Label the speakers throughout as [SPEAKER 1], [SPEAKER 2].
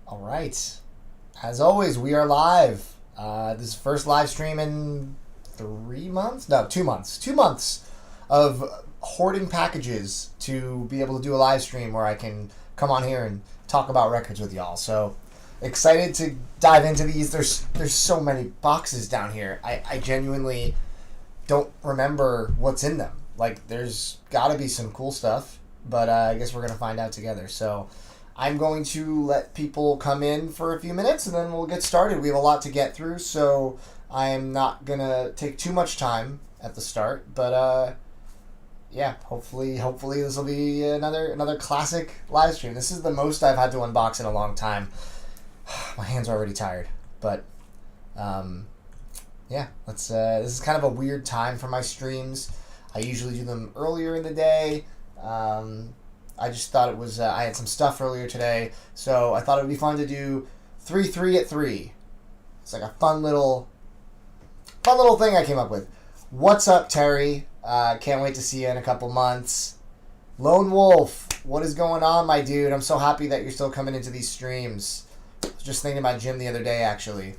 [SPEAKER 1] All right. As always, we are live. This is the first live stream in 3 months? No, 2 months. 2 months of hoarding packages to be able to do a live stream where I can come on here and talk about records with y'all. So excited to dive into these. There's so many boxes down here. I genuinely don't remember what's in them. Like, there's got to be some cool stuff, but I guess we're going to find out together. So I'm going to let people come in for a few minutes, and then we'll get started. We have a lot to get through, so I'm not going to take too much time at the start. But, yeah, hopefully this will be another classic live stream. This is the most I've had to unbox in a long time. My hands are already tired. But, yeah, this is kind of a weird time for my streams. I usually do them earlier in the day. I just thought it was, I had some stuff earlier today, so I thought it would be fun to do 3-3 at 3. It's like a fun little thing I came up with. What's up, Terry? Can't wait to see you in a couple months. Lone Wolf, what is going on, my dude? I'm so happy that you're still coming into these streams. I was just thinking about Jim the other day, actually.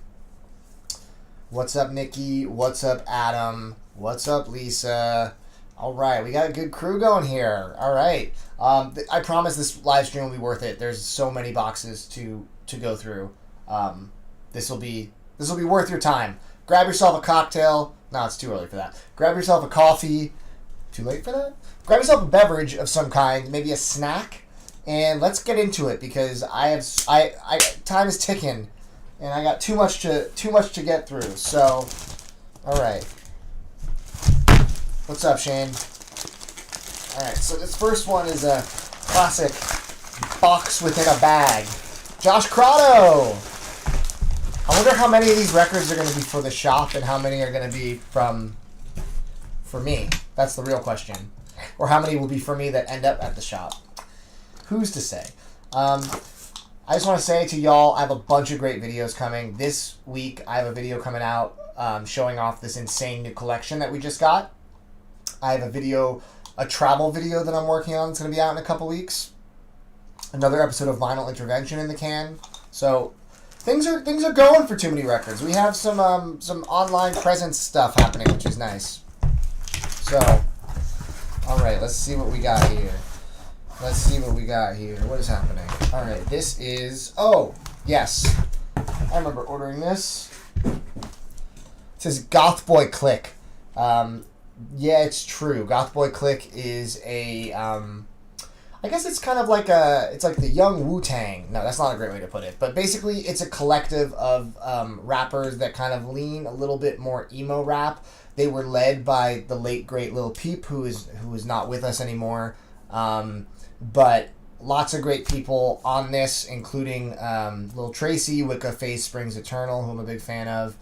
[SPEAKER 1] What's up, Nikki? What's up, Adam? What's up, Lisa? All right, we got a good crew going here. All right. I promise this live stream will be worth it. There's so many boxes to go through. This will be worth your time. Grab yourself a cocktail. No, it's too early for that. Grab yourself a coffee. Too late for that? Grab yourself a beverage of some kind, maybe a snack, and let's get into it because time is ticking, and I got too much to get through. So, all right. What's up, Shane? Alright, so this first one is a classic box within a bag. Josh Crotto! I wonder how many of these records are going to be for the shop and how many are going to be for me. That's the real question. Or how many will be for me that end up at the shop. Who's to say? I just want to say to y'all, I have a bunch of great videos coming. This week, I have a video coming out showing off this insane new collection that we just got. I have a travel video that I'm working on. It's going to be out in a couple weeks. Another episode of Vinyl Intervention in the can. So things are going for Too Many Records. We have some online presence stuff happening, which is nice. So, all right, let's see what we got here. What is happening? All right, this is... Oh, yes. I remember ordering this. It says Goth Boy Click. Yeah, it's true. Goth Boy Click is a, I guess it's kind of like it's like the young Wu-Tang. No, that's not a great way to put it. But basically, it's a collective of rappers that kind of lean a little bit more emo rap. They were led by the late, great Lil Peep, who is not with us anymore. But lots of great people on this, including Lil Tracy, Wicca Face, Springs Eternal, who I'm a big fan of.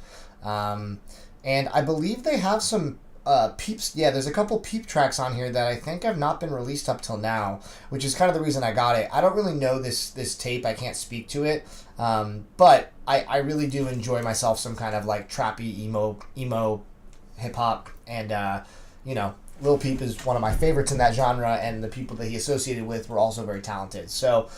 [SPEAKER 1] And I believe they have some... Peeps, yeah, there's a couple Peep tracks on here that I think have not been released up till now, which is kind of the reason I got it. I don't really know this tape. I can't speak to it, but I really do enjoy myself some kind of like trappy emo hip hop, and Lil Peep is one of my favorites in that genre, and the people that he associated with were also very talented. So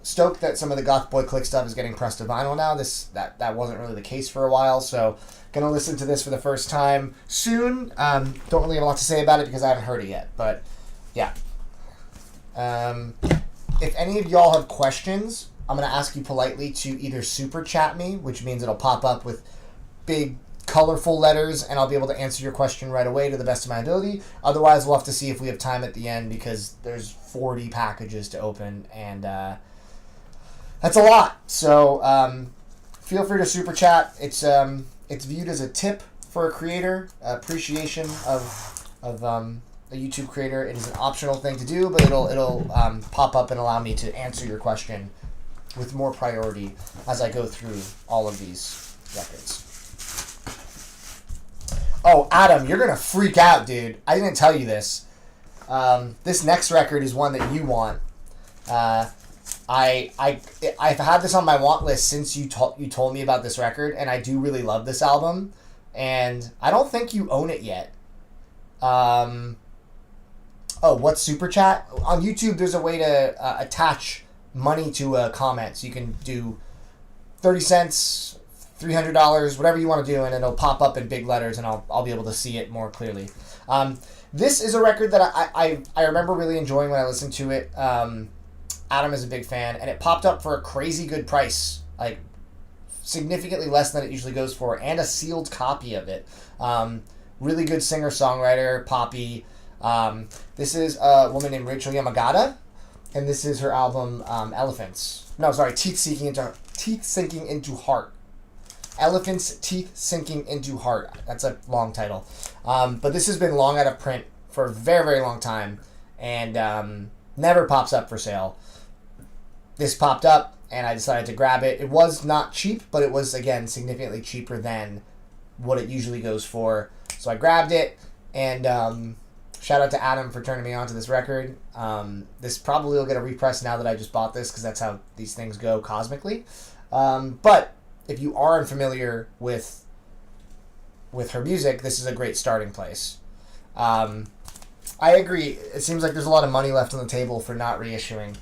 [SPEAKER 1] stoked that some of the Goth Boy Click stuff is getting pressed to vinyl now. That wasn't really the case for a while, so gonna listen to this for the first time soon. Don't really have a lot to say about it because I haven't heard it yet, but yeah. If any of y'all have questions, I'm gonna ask you politely to either super chat me, which means it'll pop up with big colorful letters and I'll be able to answer your question right away to the best of my ability. Otherwise, we'll have to see if we have time at the end because there's 40 packages to open, and that's a lot. So feel free to super chat. It's viewed as a tip for a creator, appreciation of a YouTube creator. It is an optional thing to do, but it'll pop up and allow me to answer your question with more priority as I go through all of these records. Oh, Adam, you're gonna freak out, dude. I didn't tell you this. This next record is one that you want. I've had this on my want list since you told me about this record, and I do really love this album, and I don't think you own it yet. What's Super Chat? On YouTube, there's a way to attach money to a comment. So you can do 30 cents, $300, whatever you want to do, and it'll pop up in big letters, and I'll be able to see it more clearly. This is a record that I remember really enjoying when I listened to it. Adam is a big fan, and it popped up for a crazy good price, like significantly less than it usually goes for, and a sealed copy of it. Really good singer-songwriter, poppy. This is a woman named Rachel Yamagata, and this is her album Elephants. No, sorry, Teeth Sinking into Heart. Elephants, Teeth Sinking into Heart. That's a long title. But this has been long out of print for a very, very long time, and never pops up for sale. This popped up, and I decided to grab it. It was not cheap, but it was, again, significantly cheaper than what it usually goes for. So I grabbed it, and shout out to Adam for turning me on to this record. This probably will get a repress now that I just bought this, because that's how these things go cosmically. But if you are unfamiliar with her music, this is a great starting place. I agree. It seems like there's a lot of money left on the table for not reissuing.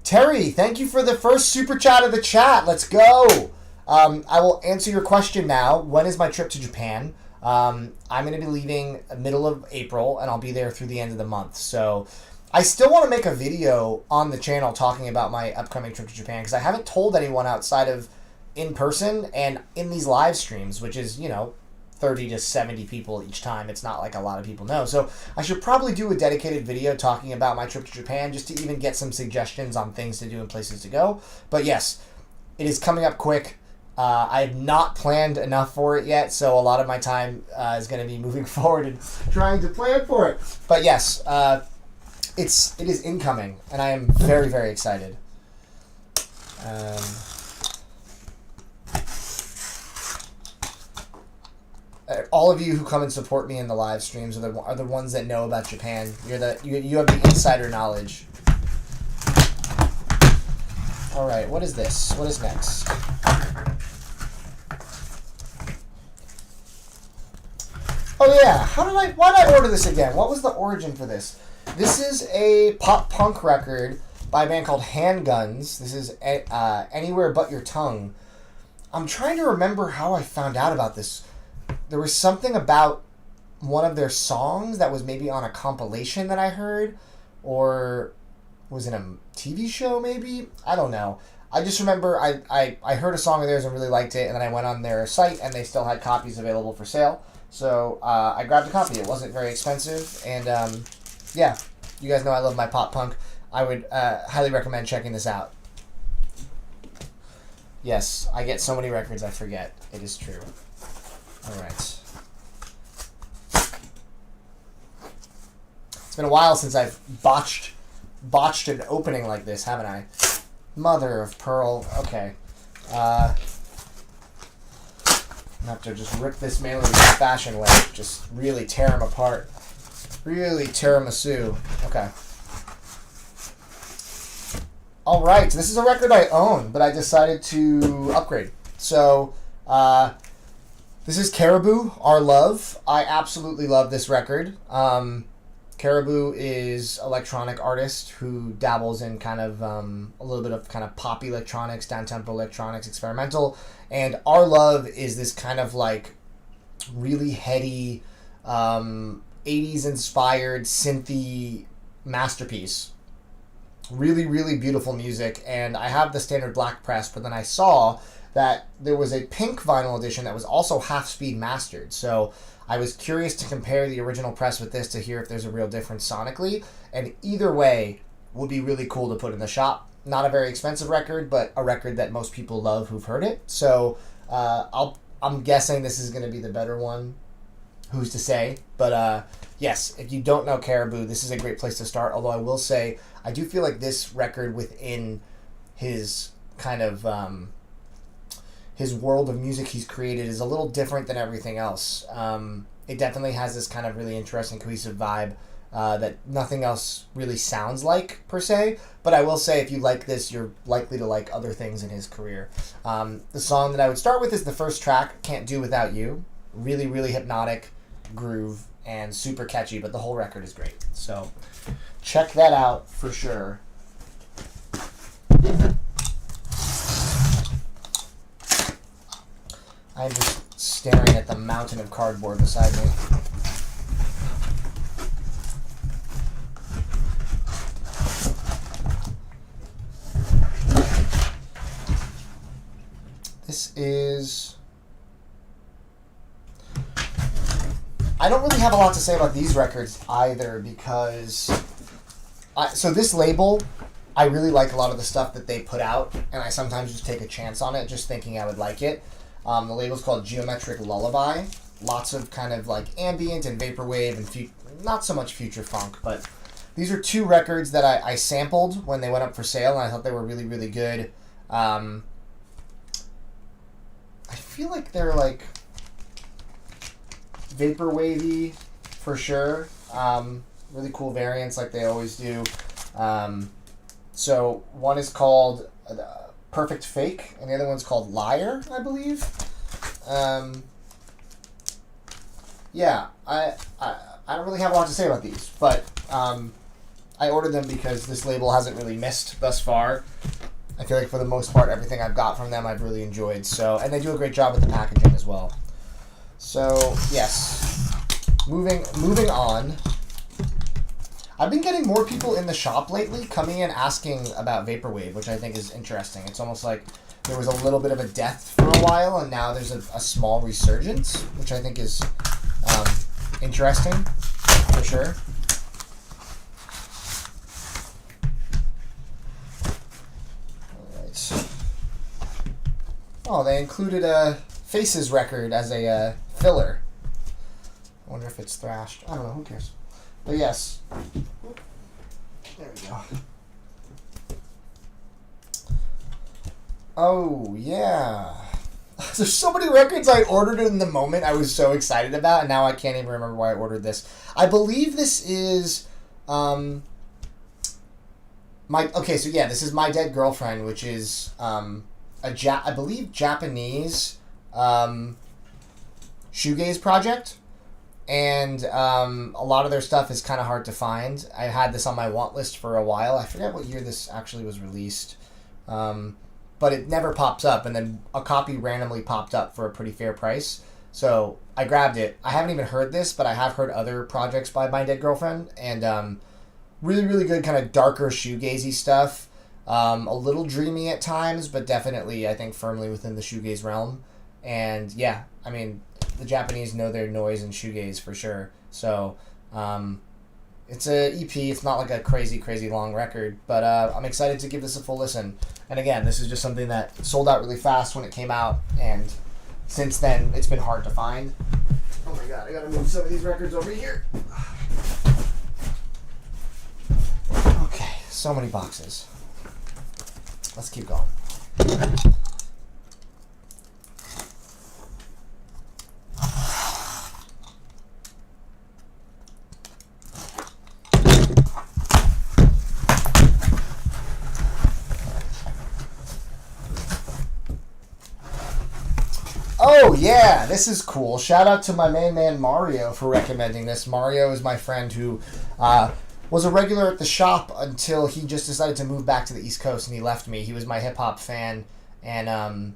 [SPEAKER 1] Terry, thank you for the first super chat of the chat. Let's go. I will answer your question now. When is my trip to Japan? I'm going to be leaving middle of April, and I'll be there through the end of the month. So I still want to make a video on the channel talking about my upcoming trip to Japan, because I haven't told anyone outside of in person and in these live streams, which is, 30 to 70 people each time. It's not like a lot of people know. So I should probably do a dedicated video talking about my trip to Japan, just to even get some suggestions on things to do and places to go. But yes, it is coming up quick. I have not planned enough for it yet, so a lot of my time is going to be moving forward and trying to plan for it. But yes, it is incoming, and I am very, very excited. All of you who come and support me in the live streams are the ones that know about Japan. You have the insider knowledge. All right, what is this? What is next? Oh yeah, why did I order this again? What was the origin for this? This is a pop punk record by a band called Handguns. This is Anywhere But Your Tongue. I'm trying to remember how I found out about this. There was something about one of their songs that was maybe on a compilation that I heard, or was in a TV show maybe? I don't know. I just remember I heard a song of theirs and really liked it, and then I went on their site and they still had copies available for sale. So I grabbed a copy. It wasn't very expensive, and yeah, you guys know I love my pop punk. I would highly recommend checking this out. Yes, I get so many records I forget. It is true. All right. It's been a while since I've botched an opening like this, haven't I? Mother of pearl. Okay. I'm gonna have to just rip this mailer the fashion way. Just really tear them apart. Really tiramisu. Okay. All right. This is a record I own, but I decided to upgrade. So, this is Caribou, Our Love. I absolutely love this record. Caribou is an electronic artist who dabbles in kind of a little bit of kind of pop electronics, down-tempo electronics, experimental. And Our Love is this kind of like really heady, 80s-inspired synthy masterpiece. Really, really beautiful music. And I have the standard black press, but then I saw that there was a pink vinyl edition that was also half-speed mastered. So I was curious to compare the original press with this to hear if there's a real difference sonically. And either way would be really cool to put in the shop. Not a very expensive record, but a record that most people love who've heard it. So I'm guessing this is going to be the better one. Who's to say? But yes, if you don't know Caribou, this is a great place to start. Although I will say, I do feel like this record within his kind of his world of music he's created is a little different than everything else. It definitely has this kind of really interesting, cohesive vibe that nothing else really sounds like, per se. But I will say, if you like this, you're likely to like other things in his career. The song that I would start with is the first track, Can't Do Without You. Really, really hypnotic groove and super catchy, but the whole record is great. So check that out for sure. I'm just staring at the mountain of cardboard beside me. This is... I don't really have a lot to say about these records either because... so this label, I really like a lot of the stuff that they put out, and I sometimes just take a chance on it, just thinking I would like it. The label's called Geometric Lullaby. Lots of kind of like ambient and vaporwave and not so much future funk, but these are two records that I sampled when they went up for sale, and I thought they were really, really good. I feel like they're like vaporwavy for sure. Really cool variants like they always do. So one is called Perfect Fake, and the other one's called Liar, I believe. Yeah, I don't really have a lot to say about these, but I ordered them because this label hasn't really missed thus far. I feel like for the most part, everything I've got from them I've really enjoyed. So, and they do a great job with the packaging as well. So yes, moving on. I've been getting more people in the shop lately coming in asking about vaporwave, which I think is interesting. It's almost like there was a little bit of a death for a while, and now there's a small resurgence, which I think is interesting for sure. All right. Oh, they included a Faces record as a filler. I wonder if it's thrashed. I don't know. Who cares? But yes. There we go. Oh, yeah. There's so many records I ordered in the moment I was so excited about, and now I can't even remember why I ordered this. I believe this is this is My Dead Girlfriend, which is I believe Japanese shoegaze project. And a lot of their stuff is kind of hard to find. I had this on my want list for a while. I forget what year this actually was released. But it never pops up. And then a copy randomly popped up for a pretty fair price. So I grabbed it. I haven't even heard this, but I have heard other projects by My Dead Girlfriend. And really, really good kind of darker shoegazy stuff. A little dreamy at times, but definitely, I think, firmly within the shoegaze realm. And yeah, I mean... the Japanese know their noise and shoegaze for sure. So, it's a EP. It's not like a crazy, crazy long record, but I'm excited to give this a full listen. And again, this is just something that sold out really fast when it came out, and since then, it's been hard to find. Oh my god, I gotta move some of these records over here. Okay, so many boxes. Let's keep going. Oh, yeah, this is cool. Shout out to my main man Mario for recommending this. Mario is my friend who was a regular at the shop until he just decided to move back to the East Coast and he left me. He was my hip-hop fan, and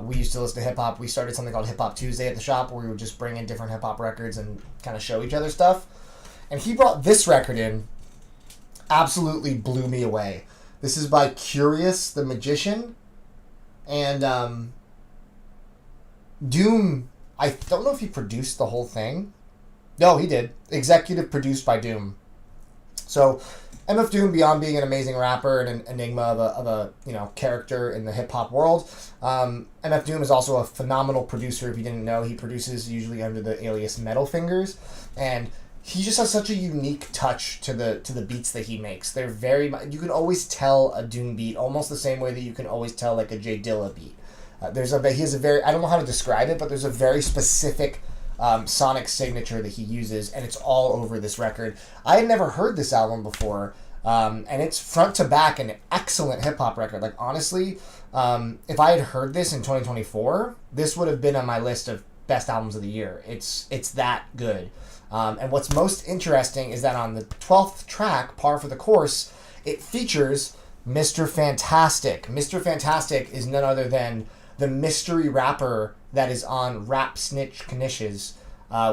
[SPEAKER 1] we used to listen to hip-hop. We started something called Hip-Hop Tuesday at the shop where we would just bring in different hip-hop records and kind of show each other stuff. And he brought this record in. Absolutely blew me away. This is by Curious the Magician, and Doom, I don't know if he produced the whole thing. No, he did. Executive produced by Doom. So, MF Doom, beyond being an amazing rapper and an enigma of a character in the hip-hop world, MF Doom is also a phenomenal producer. If you didn't know, he produces usually under the alias Metal Fingers, and he just has such a unique touch to the beats that he makes. They're very... you can always tell a Doom beat almost the same way that you can always tell like a J Dilla beat. He has a very, I don't know how to describe it, but there's a very specific sonic signature that he uses, and it's all over this record. I had never heard this album before, and it's front to back an excellent hip-hop record. Like, honestly, if I had heard this in 2024, this would have been on my list of best albums of the year. It's that good. And what's most interesting is that on the 12th track, Par for the Course, it features Mr. Fantastic. Mr. Fantastic is none other than the mystery rapper that is on Rap Snitch Knishes,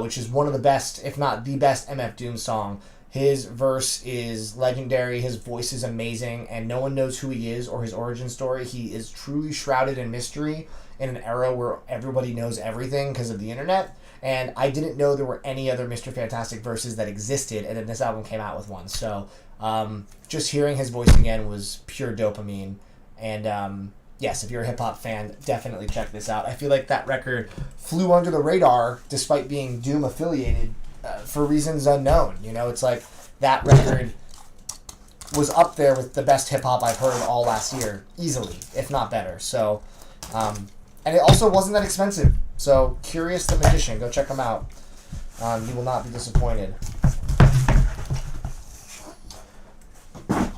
[SPEAKER 1] which is one of the best, if not the best, MF Doom song. His verse is legendary, his voice is amazing, and no one knows who he is or his origin story. He is truly shrouded in mystery in an era where everybody knows everything because of the internet. And I didn't know there were any other Mr. Fantastic verses that existed, and then this album came out with one. So just hearing his voice again was pure dopamine. And yes, if you're a hip-hop fan, definitely check this out. I feel like that record flew under the radar despite being Doom affiliated for reasons unknown. You know, it's like that record was up there with the best hip-hop I've heard all last year, easily, if not better. So, and it also wasn't that expensive. So, Curious the Magician, go check them out. You will not be disappointed.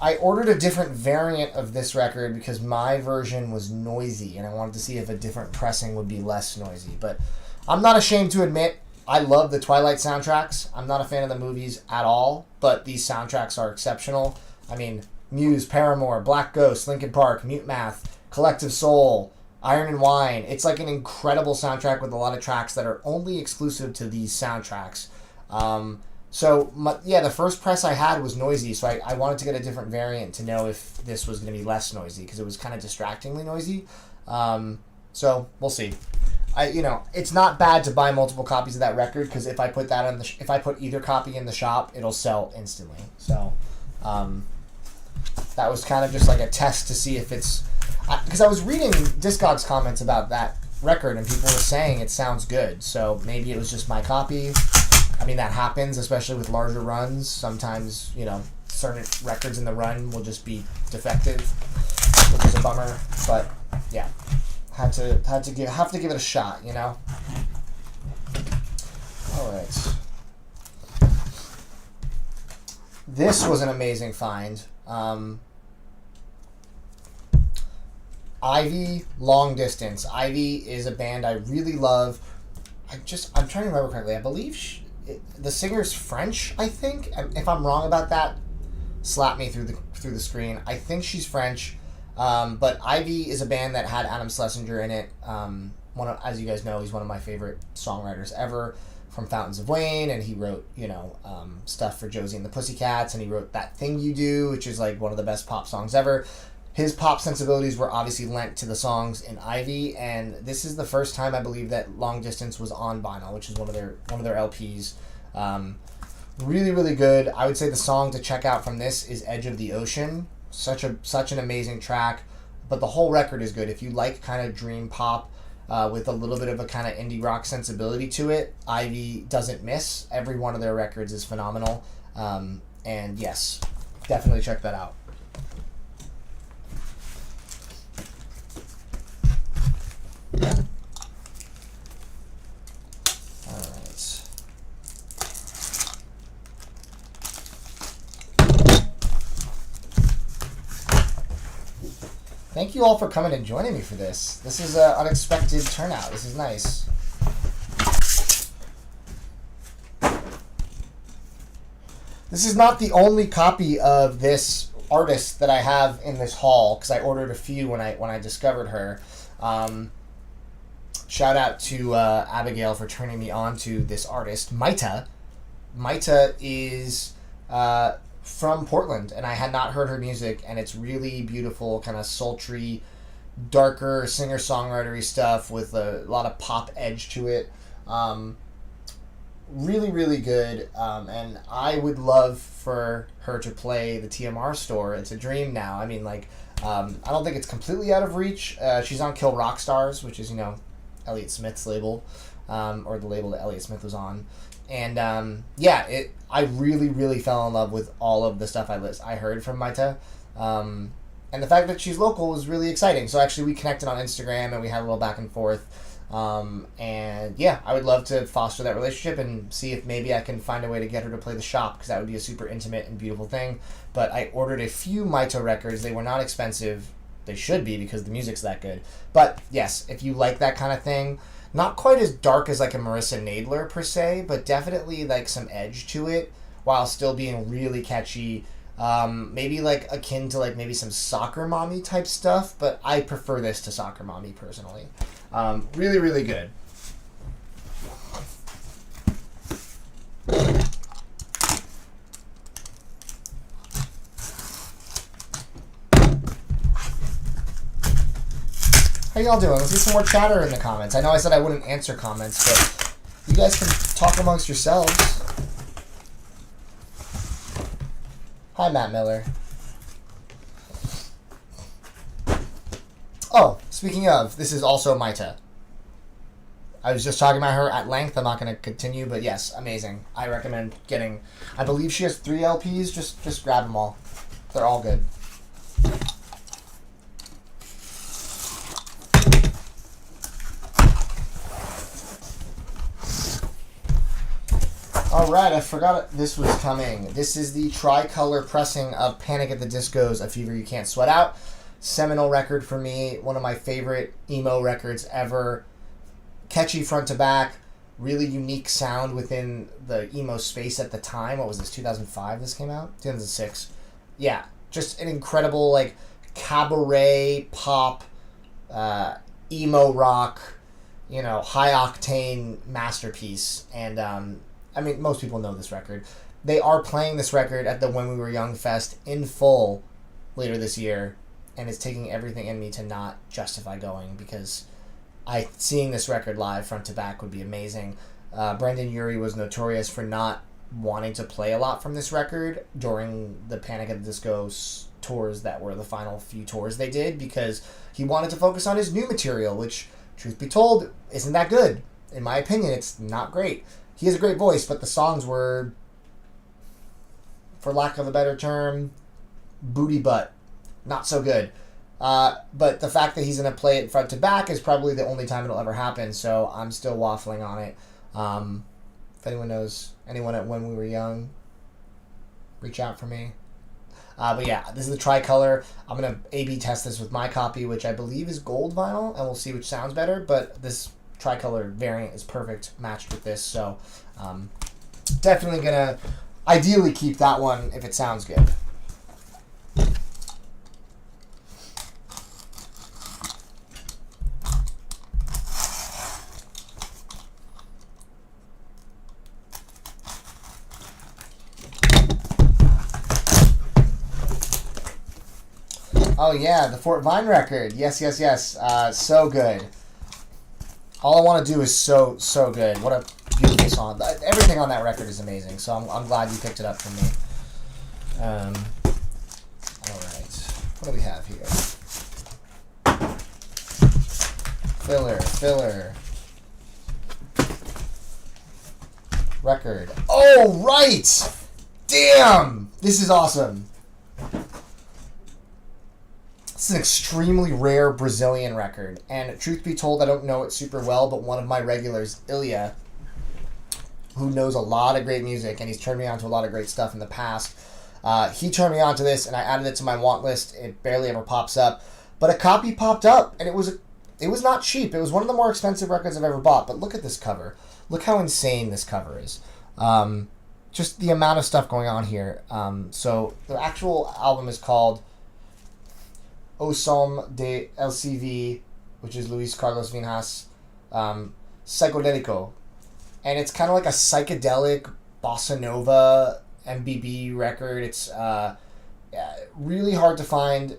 [SPEAKER 1] I ordered a different variant of this record because my version was noisy, and I wanted to see if a different pressing would be less noisy. But I'm not ashamed to admit I love the Twilight soundtracks. I'm not a fan of the movies at all, but these soundtracks are exceptional. I mean, Muse, Paramore, Black Ghost, Linkin Park, Mute Math, Collective Soul, Iron and Wine. It's like an incredible soundtrack with a lot of tracks that are only exclusive to these soundtracks. The first press I had was noisy, so I wanted to get a different variant to know if this was going to be less noisy, because it was kind of distractingly noisy. So we'll see. It's not bad to buy multiple copies of that record, because if I put that if I put either copy in the shop, it'll sell instantly. So that was kind of just like a test to see if it's, because I was reading Discogs comments about that record and people were saying it sounds good. So maybe it was just my copy. I mean, that happens, especially with larger runs. Sometimes, certain records in the run will just be defective, which is a bummer. But yeah, have to give it a shot, All right. This was an amazing find. Ivy, Long Distance. Ivy is a band I really love. I'm trying to remember correctly. I believe the singer's French, I think. If I'm wrong about that, slap me through the screen. I think she's French. But Ivy is a band that had Adam Schlesinger in it. As you guys know, he's one of my favorite songwriters ever, from Fountains of Wayne, and he wrote, stuff for Josie and the Pussycats, and he wrote That Thing You Do, which is like one of the best pop songs ever. His pop sensibilities were obviously lent to the songs in Ivy, and this is the first time I believe that Long Distance was on vinyl, which is one of their LPs. Really, really good. I would say the song to check out from this is Edge of the Ocean. Such an amazing track, but the whole record is good. If you like kind of dream pop with a little bit of a kind of indie rock sensibility to it, Ivy doesn't miss. Every one of their records is phenomenal, and yes, definitely check that out. Alright. Thank you all for coming and joining me for this. This is an unexpected turnout. This is nice. This is not the only copy of this artist that I have in this haul, because I ordered a few when I discovered her. Shout out to Abigail for turning me on to this artist, Maita. Maita is from Portland, and I had not heard her music, and it's really beautiful, kind of sultry, darker singer-songwritery stuff with a lot of pop edge to it. Really, really good, and I would love for her to play the TMR store. It's a dream now. I mean, I don't think it's completely out of reach. She's on Kill Rock Stars, which is, Elliott Smith's label, or the label that Elliott Smith was on. And, I really, really fell in love with all of the stuff I heard from Maita. And the fact that she's local was really exciting. So actually we connected on Instagram and we had a little back and forth. I would love to foster that relationship and see if maybe I can find a way to get her to play the shop, because that would be a super intimate and beautiful thing. But I ordered a few Maita records. They were not expensive. They should be, because the music's that good. But yes, if you like that kind of thing, not quite as dark as like a Marissa Nadler per se, but definitely like some edge to it while still being really catchy. Maybe like akin to like maybe some Soccer Mommy type stuff, but I prefer this to Soccer Mommy personally. Really, really good. How y'all doing? Let's get some more chatter in the comments. I know I said I wouldn't answer comments, but you guys can talk amongst yourselves. Hi, Matt Miller. Oh, speaking of, this is also Maita. I was just talking about her at length. I'm not going to continue, but yes, amazing. I recommend getting, I believe she has 3 LPs. Just grab them all. They're all good. Alright, I forgot this was coming. This is the tricolor pressing of Panic at the Disco's A Fever You Can't Sweat Out. Seminal record for me. One of my favorite emo records ever. Catchy front to back. Really unique sound within the emo space at the time. What was this, 2005 this came out? 2006. Yeah, just an incredible, like, cabaret pop, emo rock, you know, high-octane masterpiece. And, I mean, most people know this record. They are playing this record at the When We Were Young Fest in full later this year, and it's taking everything in me to not justify going, because seeing this record live front to back would be amazing. Brendan Urie was notorious for not wanting to play a lot from this record during the Panic at the Disco tours that were the final few tours they did, because he wanted to focus on his new material, which, truth be told, isn't that good. In my opinion, it's not great. He has a great voice, but the songs were, for lack of a better term, booty butt. Not so good. But the fact that he's going to play it front to back is probably the only time it'll ever happen, so I'm still waffling on it. If anyone knows anyone at When We Were Young, reach out for me. But yeah, this is the tricolor. I'm going to A/B test this with my copy, which I believe is gold vinyl, and we'll see which sounds better, but this tricolor variant is perfect matched with this, so definitely gonna ideally keep that one if it sounds good. Oh yeah, the Fort Vine record. Yes. So good. All I Want to Do is so good. What a beautiful song. Everything on that record is amazing, so I'm glad you picked it up from me. All right. What do we have here? Filler. Record. Oh, right! Damn! This is awesome. This is an extremely rare Brazilian record, and truth be told, I don't know it super well, but one of my regulars, Ilya, who knows a lot of great music, and he's turned me on to a lot of great stuff in the past, he turned me on to this, and I added it to my want list. It barely ever pops up, but a copy popped up, and it was not cheap. It was one of the more expensive records I've ever bought, but look at this cover. Look how insane this cover is. Just the amount of stuff going on here. So the actual album is called O Som de LCV, which is Luis Carlos Vinhas, Psychodelico. And it's kind of like a psychedelic bossa nova MBB record. It's really hard to find,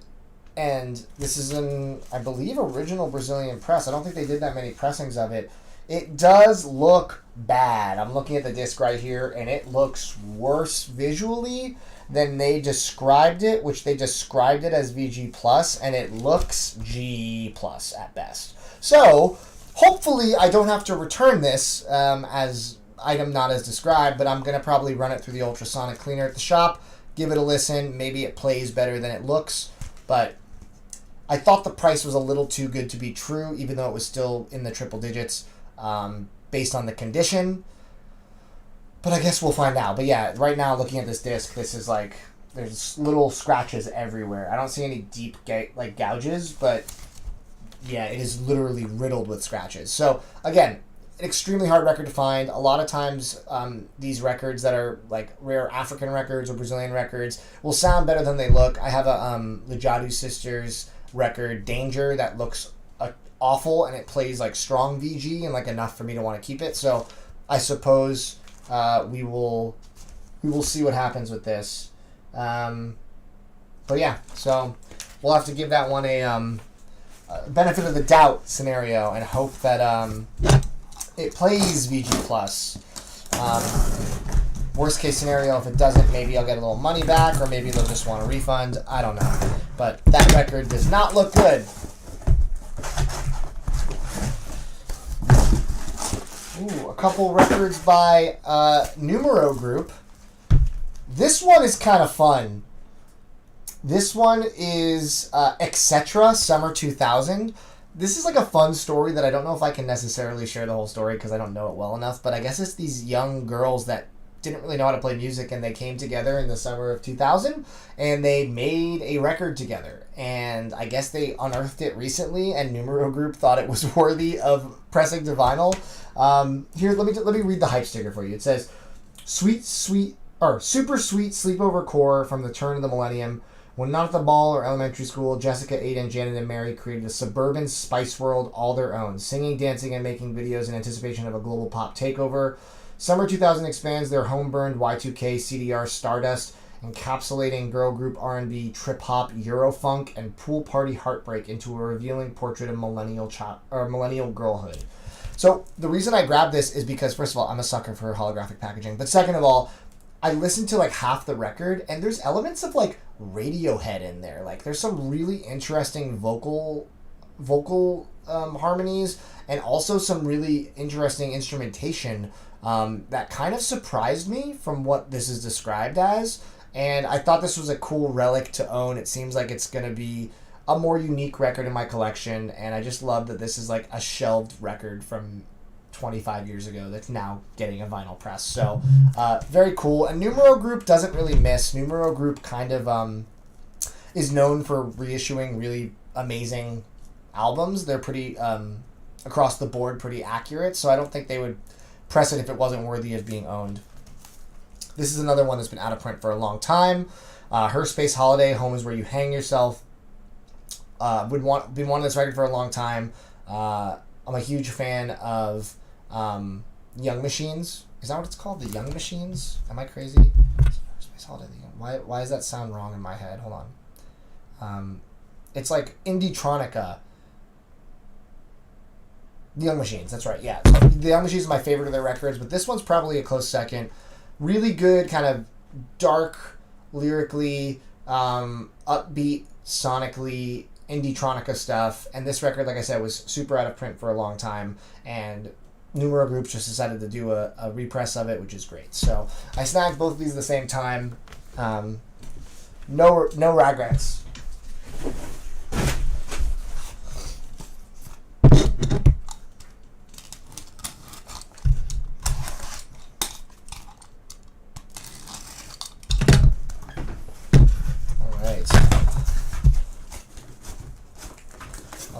[SPEAKER 1] and this is an, I believe, original Brazilian press. I don't think they did that many pressings of it. It does look bad. I'm looking at the disc right here, and it looks worse visually than they described it, which they described it as VG+, and it looks G+ at best. So, hopefully I don't have to return this as item not as described, but I'm going to probably run it through the ultrasonic cleaner at the shop, give it a listen. Maybe it plays better than it looks, but I thought the price was a little too good to be true, even though it was still in the triple digits based on the condition. But I guess we'll find out. But yeah, right now, looking at this disc, this is like, there's little scratches everywhere. I don't see any deep gouges, but yeah, it is literally riddled with scratches. So again, extremely hard record to find. A lot of times, these records that are like rare African records or Brazilian records will sound better than they look. I have a the Jadu Sisters record, Danger, that looks awful, and it plays like strong VG and like enough for me to want to keep it. So I suppose we will see what happens with this. But yeah, so we'll have to give that one a benefit of the doubt scenario and hope that it plays VG plus. Worst case scenario, if it doesn't, maybe I'll get a little money back, or maybe they'll just want a refund. I don't know. But that record does not look good. Ooh, a couple records by Numero Group. This one is kind of fun. This one is Etc. Summer 2000. This is like a fun story that I don't know if I can necessarily share the whole story because I don't know it well enough, but I guess it's these young girls that didn't really know how to play music, and they came together in the summer of 2000 and they made a record together, and I guess they unearthed it recently and Numero Group thought it was worthy of pressing to vinyl. Here, let me read the hype sticker for you. It says, super sweet sleepover core from the turn of the millennium. When not at the mall or elementary school, Jessica, Aiden, Janet, and Mary created a suburban spice world all their own, singing, dancing, and making videos in anticipation of a global pop takeover. Summer 2000 expands their home-burned Y2K CDR Stardust, encapsulating girl group R&B, trip-hop, Eurofunk, and pool party heartbreak into a revealing portrait of millennial girlhood. So the reason I grabbed this is because, first of all, I'm a sucker for holographic packaging, but second of all, I listened to like half the record, and there's elements of like Radiohead in there. Like there's some really interesting vocal harmonies, and also some really interesting instrumentation that kind of surprised me from what this is described as. And I thought this was a cool relic to own. It seems like it's going to be a more unique record in my collection, and I just love that this is like a shelved record from 25 years ago that's now getting a vinyl press. So very cool. And Numero Group doesn't really miss. Numero Group kind of is known for reissuing really amazing albums. They're pretty across the board pretty accurate, so I don't think they would press it if it wasn't worthy of being owned. This is another one that's been out of print for a long time. Her Space Holiday, Home is Where You Hang Yourself. Been wanting this record for a long time. I'm a huge fan of Young Machines. Is that what it's called? The Young Machines? Am I crazy? Space Holiday. Why does that sound wrong in my head? Hold on. It's like indietronica. The Young Machines, that's right, yeah. The Young Machines is my favorite of their records, but this one's probably a close second. Really good, kind of dark, lyrically, upbeat, sonically, indietronica stuff. And this record, like I said, was super out of print for a long time, and Numero Group just decided to do a repress of it, which is great. So I snagged both of these at the same time. No regrets.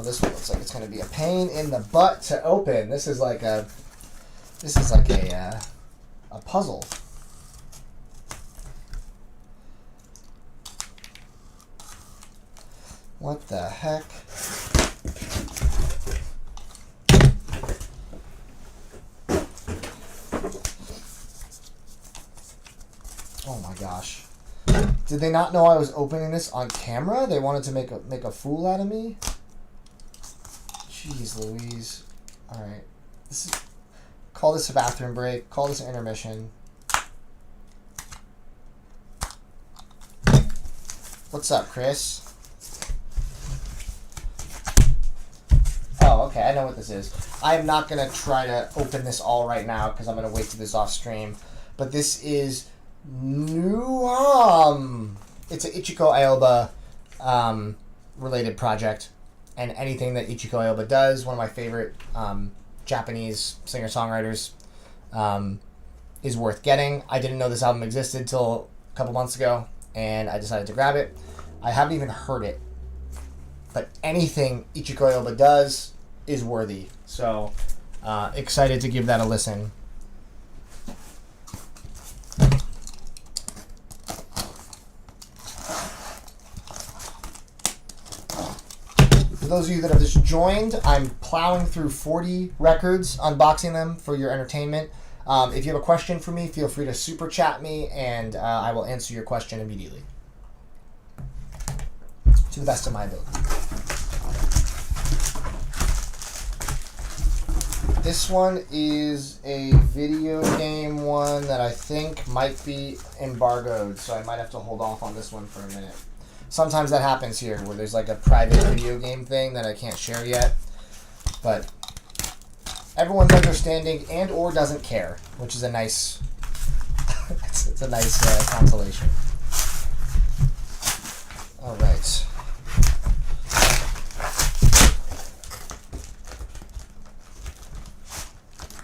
[SPEAKER 1] This one looks like it's going to be a pain in the butt to open. This is like a puzzle. What the heck? Oh my gosh. Did they not know I was opening this on camera? They wanted to make a fool out of me? Jeez Louise. Alright. Call this a bathroom break. Call this an intermission. What's up, Chris? Oh, okay. I know what this is. I'm not going to try to open this all right now because I'm going to wait till this off stream. But this is new. It's an Ichiko Aoba related project. And anything that Ichiko Aoba does, one of my favorite Japanese singer-songwriters, is worth getting. I didn't know this album existed till a couple months ago, and I decided to grab it. I haven't even heard it, but anything Ichiko Aoba does is worthy. So excited to give that a listen. For those of you that have just joined, I'm plowing through 40 records, unboxing them for your entertainment. If you have a question for me, feel free to super chat me, and I will answer your question immediately, to the best of my ability. This one is a video game one that I think might be embargoed, so I might have to hold off on this one for a minute. Sometimes that happens here, where there's like a private video game thing that I can't share yet. But everyone's understanding and or doesn't care, which is a nice, it's a nice consolation. All right.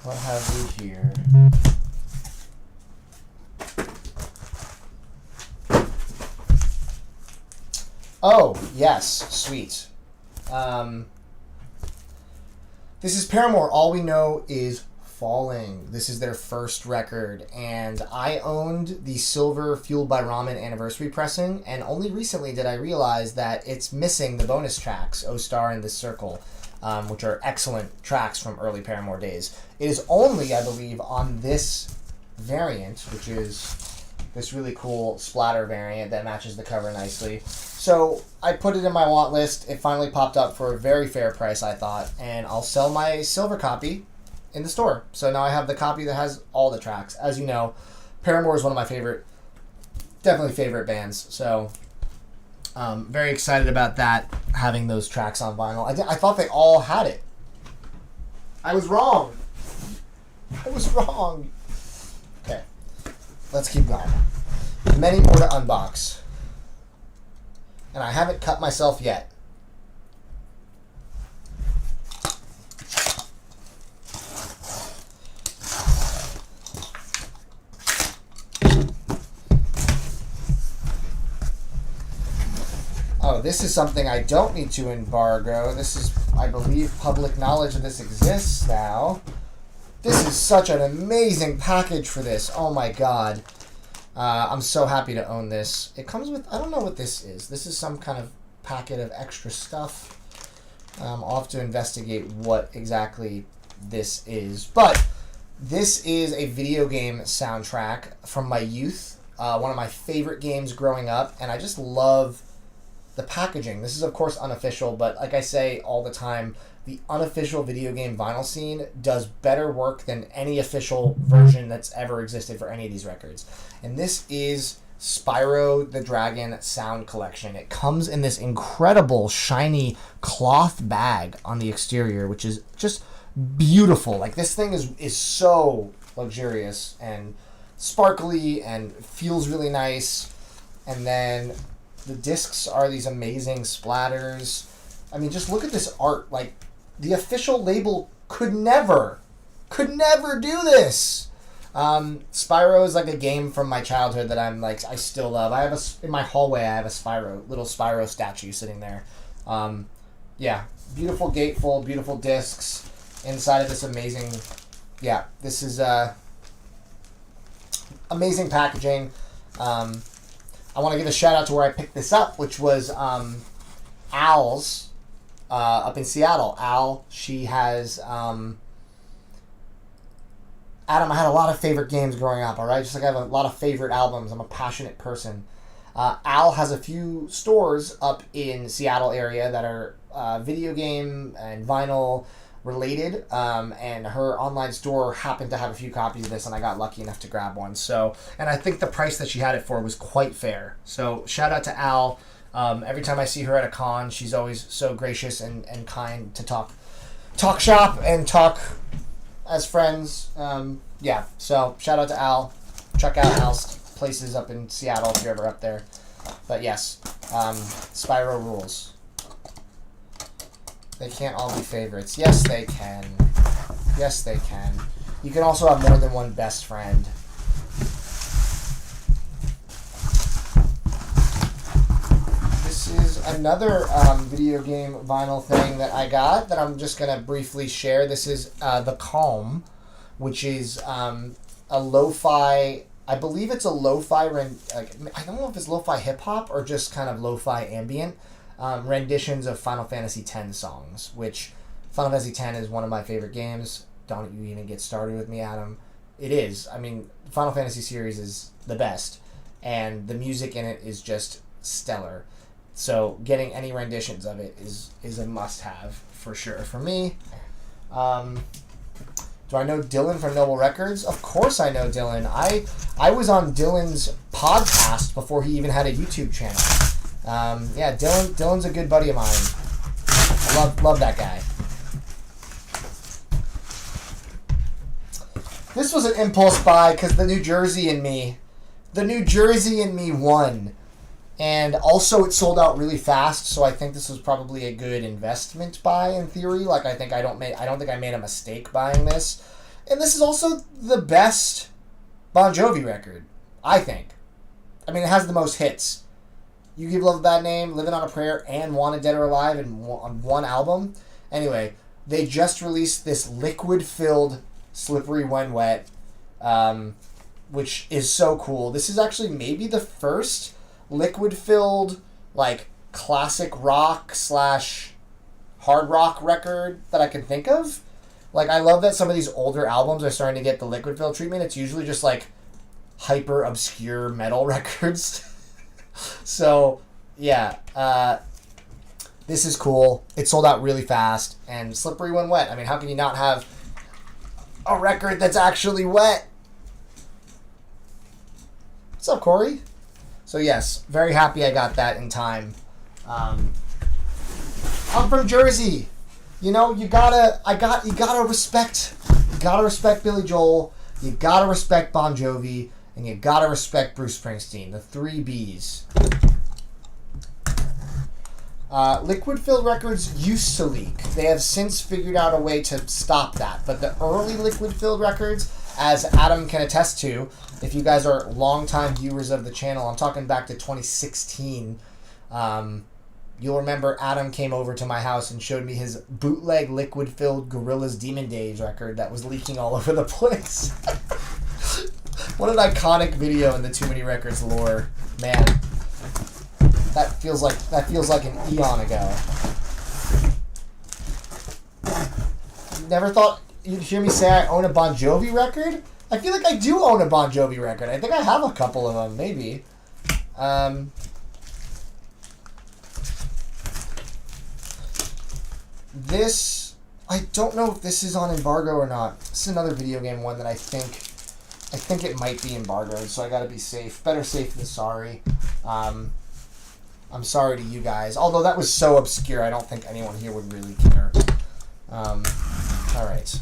[SPEAKER 1] What have we here? Oh, yes, sweet. This is Paramore. All We Know Is Falling. This is their first record, and I owned the silver Fueled by Ramen anniversary pressing, and only recently did I realize that it's missing the bonus tracks, O Star and This Circle, which are excellent tracks from early Paramore days. It is only, I believe, on this variant, which is this really cool splatter variant that matches the cover nicely. So I put it in my want list. It finally popped up for a very fair price, I thought, and I'll sell my silver copy in the store. So now I have the copy that has all the tracks. As you know, Paramore is one of my definitely favorite bands. So very excited about that, having those tracks on vinyl. I thought they all had it. I was wrong. Okay, let's keep going. Many more to unbox. And I haven't cut myself yet. Oh, this is something I don't need to embargo. This is, I believe, public knowledge that this exists now. This is such an amazing package for this. Oh my god. I'm so happy to own this. It comes with, I don't know what this is. This is some kind of packet of extra stuff. I'll have to investigate what exactly this is. But this is a video game soundtrack from my youth. One of my favorite games growing up. And I just love the packaging. This is, of course, unofficial. But like I say all the time, the unofficial video game vinyl scene does better work than any official version that's ever existed for any of these records. And this is Spyro the Dragon Sound Collection. It comes in this incredible shiny cloth bag on the exterior, which is just beautiful. Like, this thing is so luxurious and sparkly and feels really nice. And then the discs are these amazing splatters. I mean, just look at this art. Like, the official label could never do this. Spyro is like a game from my childhood that I still love. I have in my hallway, I have a little Spyro statue sitting there. Yeah, beautiful gatefold, beautiful discs inside of this amazing, this is amazing packaging. I want to give a shout out to where I picked this up, which was Al's up in Seattle. Al, she has Adam, I had a lot of favorite games growing up, all right? Just like I have a lot of favorite albums. I'm a passionate person. Al has a few stores up in Seattle area that are video game and vinyl related, and her online store happened to have a few copies of this, and I got lucky enough to grab one. So, and I think the price that she had it for was quite fair. So shout out to Al. Every time I see her at a con, she's always so gracious and kind to talk shop and talk as friends. So shout out to Al. Check out Al's places up in Seattle if you're ever up there. But yes, Spyro rules. They can't all be favorites. Yes, they can. Yes, they can. You can also have more than one best friend. This is, another video game vinyl thing that I got that I'm just going to briefly share. This is The Calm, which is a lo-fi, I believe it's a lo-fi, I don't know if it's lo-fi hip-hop or just kind of lo-fi ambient renditions of Final Fantasy X songs, which Final Fantasy X is one of my favorite games. Don't you even get started with me, Adam. It is. I mean, Final Fantasy series is the best, and the music in it is just stellar. So getting any renditions of it is a must-have for sure for me. Do I know Dylan from Noble Records? Of course I know Dylan. I was on Dylan's podcast before he even had a YouTube channel. Yeah, Dylan's a good buddy of mine. I love that guy. This was an impulse buy because the New Jersey in me won. And also it sold out really fast, so I think this was probably a good investment buy in theory. Like I don't think I made a mistake buying this. And this is also the best Bon Jovi record, I think. I mean, it has the most hits. You Give Love a Bad Name, Living on a Prayer, and Wanted Dead or Alive on one album. Anyway, they just released this liquid-filled Slippery When Wet, which is so cool. This is actually maybe the first liquid-filled, like, classic rock / hard rock record that I can think of. Like, I love that some of these older albums are starting to get the liquid-filled treatment. It's usually just, like, hyper-obscure metal records. So, yeah, this is cool. It sold out really fast. And Slippery When Wet. I mean, how can you not have a record that's actually wet? What's up, Corey? So yes, very happy I got that in time. I'm from Jersey. You know, you gotta respect Billy Joel, you gotta respect Bon Jovi, and you gotta respect Bruce Springsteen. The 3 Bs. Liquid-filled records used to leak. They have since figured out a way to stop that. But the early liquid-filled records, as Adam can attest to, if you guys are longtime viewers of the channel, I'm talking back to 2016, you'll remember Adam came over to my house and showed me his bootleg liquid-filled Gorillaz Demon Days record that was leaking all over the place. What an iconic video in the Too Many Records lore. Man, that feels like an eon ago. Never thought you'd hear me say I own a Bon Jovi record? I feel like I do own a Bon Jovi record. I think I have a couple of them, maybe. This, I don't know if this is on embargo or not. This is another video game one that I think it might be embargoed, so I gotta be safe. Better safe than sorry. I'm sorry to you guys. Although that was so obscure, I don't think anyone here would really care. Alright.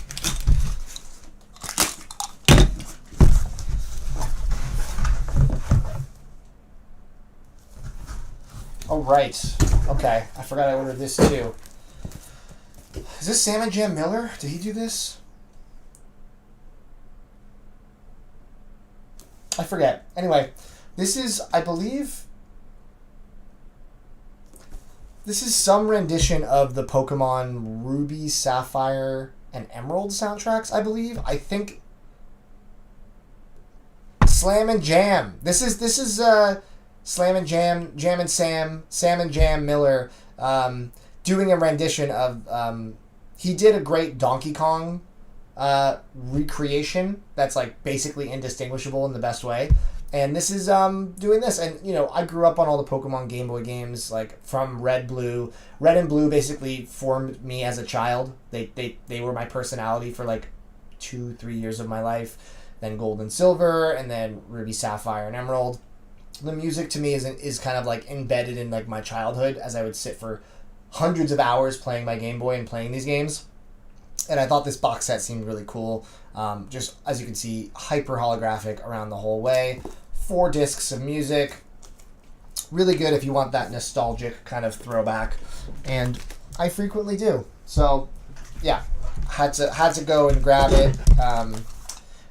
[SPEAKER 1] Oh, right. Okay. I forgot I ordered this, too. Is this Sam and Jam Miller? Did he do this? I forget. Anyway, this is, I believe... This is some rendition of the Pokemon Ruby, Sapphire, and Emerald soundtracks, I believe. I think... Slam and Jam. This is Slam and Jam, Jam and Sam and Jam Miller, doing a rendition of, he did a great Donkey Kong recreation that's like basically indistinguishable in the best way. And this is doing this. And, you know, I grew up on all the Pokemon Game Boy games, like from Red, Blue. Red and Blue basically formed me as a child. They were my personality for like 2-3 years of my life. Then Gold and Silver, and then Ruby, Sapphire, and Emerald. The music to me is kind of like embedded in like my childhood, as I would sit for hundreds of hours playing my Game Boy and playing these games. And I thought this box set seemed really cool. Just as you can see, hyper holographic around the whole way. 4 discs of music. Really good if you want that nostalgic kind of throwback. And I frequently do. So yeah, had to go and grab it.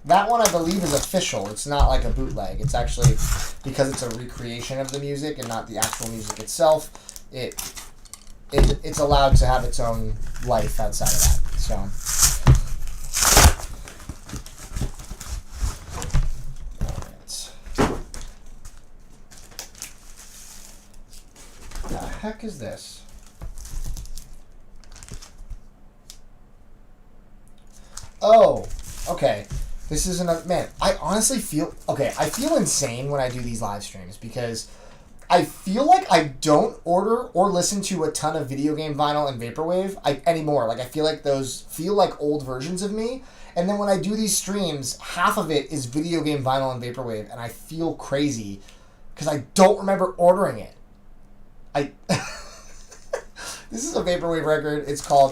[SPEAKER 1] That one, I believe, is official. It's not like a bootleg. It's actually, because it's a recreation of the music and not the actual music itself, it's allowed to have its own life outside of that. So. What the heck is this? Oh, okay. This is another, man, I honestly feel, okay, I feel insane when I do these live streams because I feel like I don't order or listen to a ton of video game vinyl and vaporwave anymore. Like, I feel like those feel like old versions of me. And then when I do these streams, half of it is video game vinyl and vaporwave, and I feel crazy because I don't remember ordering it. This is a vaporwave record. It's called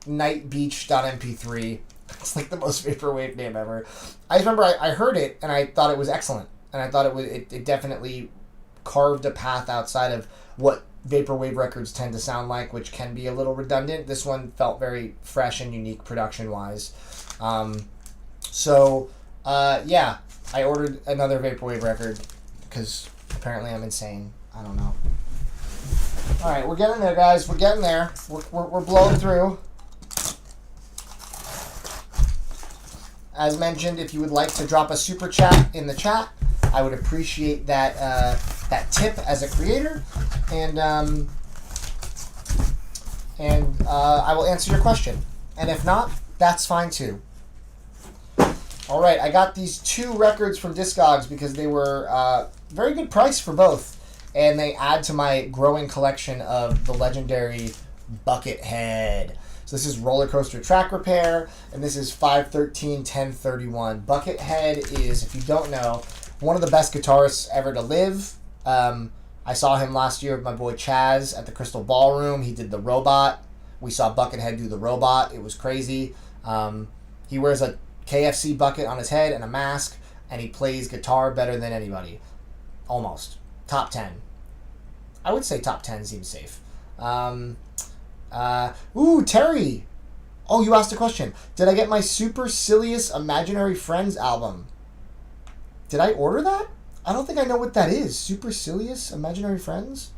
[SPEAKER 1] nightbeach.mp3. It's like the most vaporwave name ever. I remember I heard it and I thought it was excellent, and I thought it definitely carved a path outside of what vaporwave records tend to sound like, which can be a little redundant. This one felt very fresh and unique production wise. Yeah, I ordered another vaporwave record because apparently I'm insane. I don't know. All right, we're getting there, guys. We're getting there. We're blowing through. As mentioned, if you would like to drop a super chat in the chat, I would appreciate that that tip as a creator, and I will answer your question. And if not, that's fine too. All right, I got these 2 records from Discogs because they were very good price for both, and they add to my growing collection of the legendary Buckethead. So this is Roller Coaster Track Repair, and this is 513-1031. Buckethead is, if you don't know, one of the best guitarists ever to live. I saw him last year with my boy Chaz at the Crystal Ballroom. He did the Robot. We saw Buckethead do the Robot. It was crazy. He wears a KFC bucket on his head and a mask, and he plays guitar better than anybody. Almost. Top 10. I would say top 10 seems safe. Terry! Oh, you asked a question. Did I get my Supercilious Imaginary Friends album? Did I order that? I don't think I know what that is. Supercilious Imaginary Friends?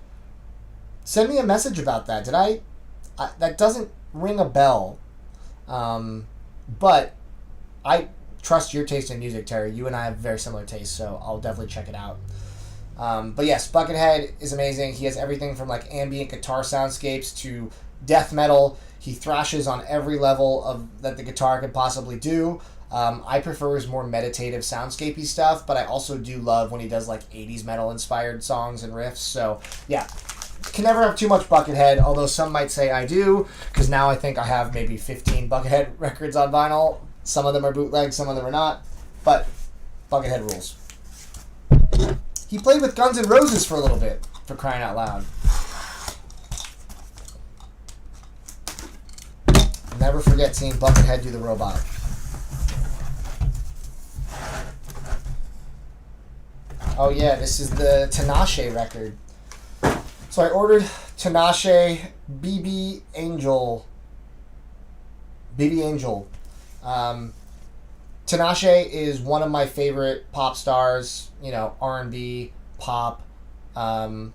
[SPEAKER 1] Send me a message about that. Did I that doesn't ring a bell. But I trust your taste in music, Terry. You and I have very similar tastes, so I'll definitely check it out. But yes, Buckethead is amazing. He has everything from like ambient guitar soundscapes to death metal. He thrashes on every level of that the guitar could possibly do. I prefer his more meditative soundscapey stuff, but I also do love when he does like 80s metal inspired songs and riffs. So yeah, can never have too much Buckethead, although some might say I do, because now I think I have maybe 15 Buckethead records on vinyl. Some of them are bootleg, some of them are not, but Buckethead rules. He played with Guns N' Roses for a little bit, for crying out loud. Never forget seeing Buckethead do the Robot. Oh yeah, this is the Tinashe record. So I ordered Tinashe BB Angel. BB Angel. Tinashe is one of my favorite pop stars, you know, R&B, pop. Wait,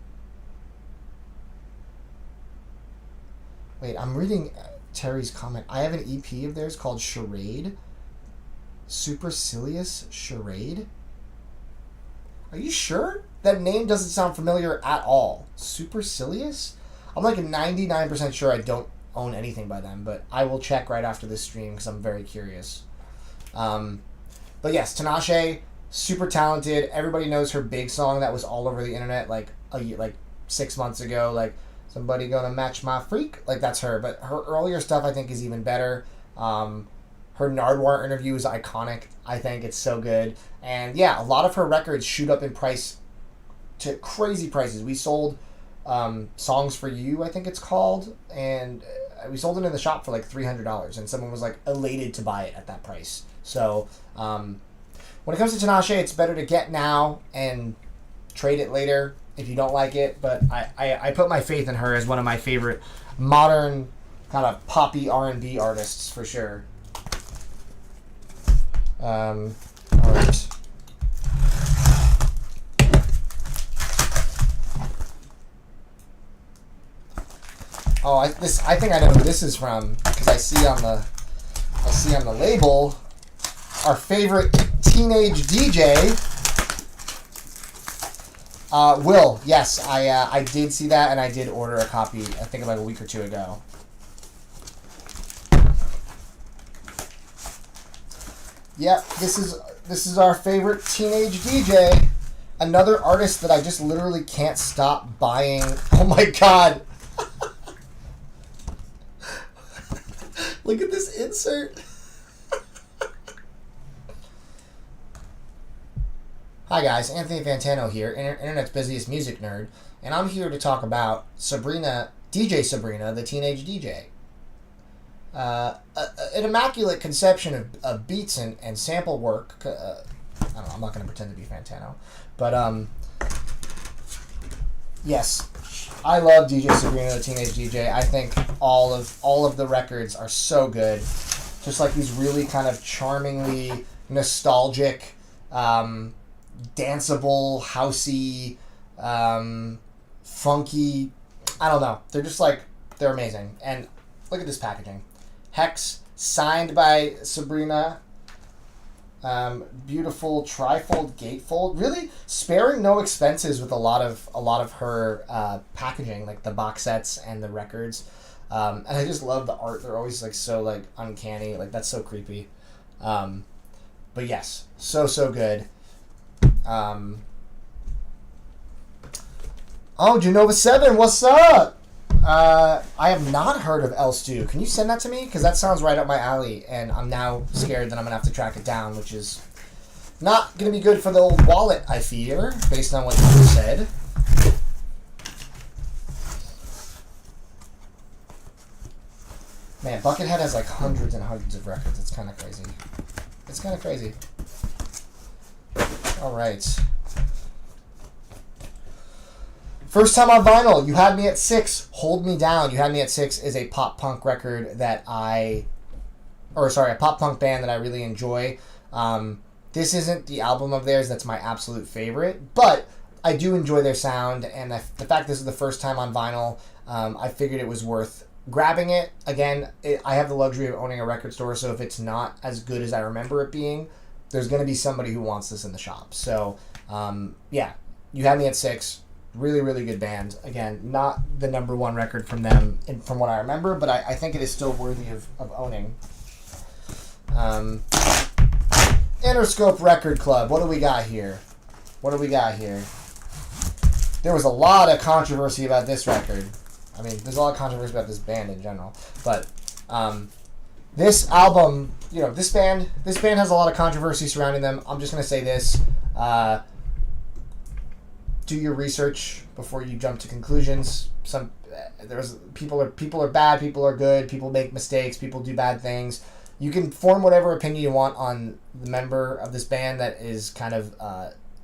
[SPEAKER 1] I'm reading Terry's comment. I have an EP of theirs called Charade. Supercilious Charade? Are you sure? That name doesn't sound familiar at all. Supercilious? I'm like 99% sure I don't own anything by them, but I will check right after this stream because I'm very curious. But yes, Tinashe, super talented. Everybody knows her big song that was all over the internet like 6 months ago, like somebody gonna match my freak. Like that's her. But her earlier stuff I think is even better. Her Nardwuar interview is iconic. I think it's so good. And yeah, a lot of her records shoot up in price to crazy prices. We sold Songs for You, I think it's called, and we sold it in the shop for like $300, and someone was like elated to buy it at that price. So when it comes to Tinashe, it's better to get now and trade it later if you don't like it. But I put my faith in her as one of my favorite modern kind of poppy R&B artists for sure. All right. Oh, I think I know who this is from because I see on the label our favorite teenage DJ. Will, yes, I did see that and I did order a copy. I think like a week or two ago. Yep, this is our favorite teenage DJ. Another artist that I just literally can't stop buying. Oh my god. Look at this insert. Hi guys, Anthony Fantano here, Internet's busiest music nerd, and I'm here to talk about DJ Sabrina, the teenage DJ. An immaculate conception of beats and sample work. I don't know, I'm not going to pretend to be Fantano. But, yes, I love DJ Sabrina, the teenage DJ. I think all of the records are so good. Just like these really kind of charmingly nostalgic, danceable, housey, funky. I don't know. They're just like, they're amazing. And look at this packaging. Hex, signed by Sabrina. Beautiful trifold gatefold. Really sparing no expenses with a lot of her packaging, like the box sets and the records. And I just love the art. They're always like so like uncanny. Like that's so creepy. But yes, so good. Oh, Genova 7, what's up? I have not heard of El Stu. Can you send that to me? Because that sounds right up my alley, and I'm now scared that I'm going to have to track it down, which is not going to be good for the old wallet, I fear, based on what you said. Man, Buckethead has like hundreds and hundreds of records. It's kind of crazy. It's kind of crazy. All right. First time on vinyl, You Had Me at 6, Hold Me Down. You Had Me at 6 is a pop punk record that a pop punk band that I really enjoy. This isn't the album of theirs that's my absolute favorite, but I do enjoy their sound, and the fact this is the first time on vinyl, I figured it was worth grabbing it. Again, I have the luxury of owning a record store, so if it's not as good as I remember it being, there's going to be somebody who wants this in the shop. So, yeah, You Had Me at 6. Really, really good band. Again, not the number one record from them, from what I remember, but I think it is still worthy of owning. Interscope Record Club. What do we got here? There was a lot of controversy about this record. I mean, there's a lot of controversy about this band in general. But this album, this band has a lot of controversy surrounding them. I'm just going to say this. Do your research before you jump to conclusions. People are bad, people are good, people make mistakes, people do bad things. You can form whatever opinion you want on the member of this band that is kind of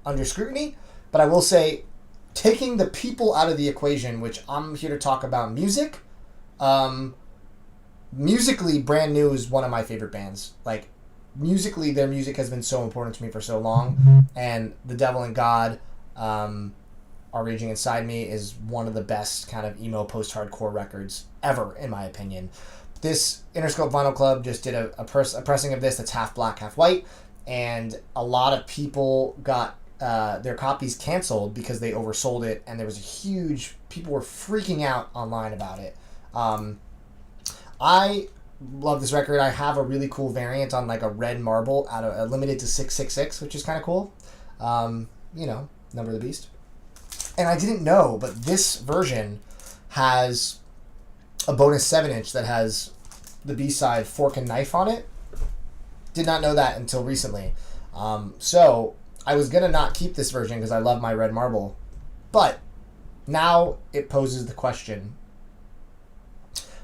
[SPEAKER 1] under scrutiny, but I will say, taking the people out of the equation, which I'm here to talk about music, musically, Brand New is one of my favorite bands. Like, musically, their music has been so important to me for so long, and The Devil and God, Are Raging Inside Me is one of the best kind of emo post-hardcore records ever, in my opinion. This Interscope Vinyl Club just did a pressing of this that's half black, half white, and a lot of people got their copies canceled because they oversold it, and there was people were freaking out online about it. I love this record. I have a really cool variant on like a red marble limited to 666, which is kind of cool. Number of the Beast. And I didn't know, but this version has a bonus 7-inch that has the B-side Fork and Knife on it. Did not know that until recently. So I was going to not keep this version because I love my red marble. But now it poses the question,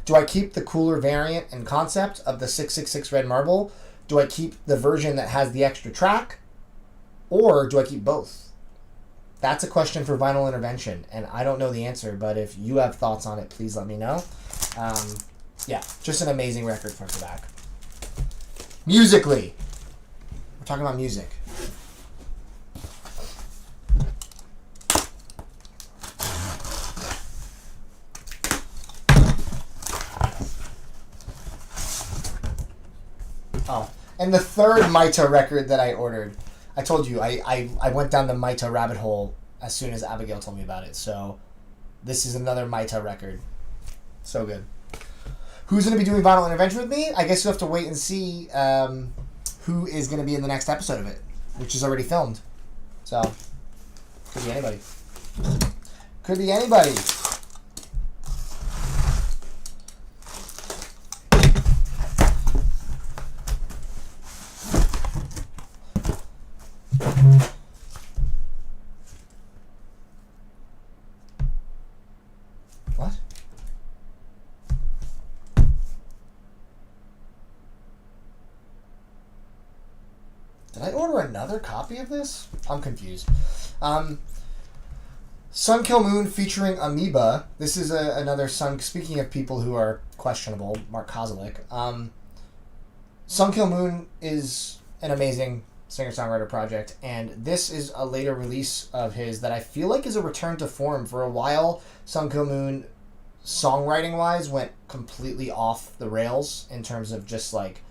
[SPEAKER 1] do I keep the cooler variant and concept of the 666 red marble? Do I keep the version that has the extra track? Or do I keep both? That's a question for Vinyl Intervention, and I don't know the answer, but if you have thoughts on it, please let me know. Yeah, just an amazing record front to back. Musically, we're talking about music. Oh, and the third Maita record that I ordered. I told you, I went down the Maita rabbit hole as soon as Abigail told me about it. So this is another Maita record. So good. Who's going to be doing Vinyl Intervention with me? I guess you'll have to wait and see who is going to be in the next episode of it, which is already filmed. So, could be anybody. Could be anybody. What? Did I order another copy of this? I'm confused. Sun Kill Moon featuring Amoeba. This is another Sun... Speaking of people who are questionable, Mark Kozelik. Sun Kill Moon is an amazing singer-songwriter project, and this is a later release of his that I feel like is a return to form. For a while, Sun Kill Moon, songwriting-wise, went completely off the rails in terms of just, like...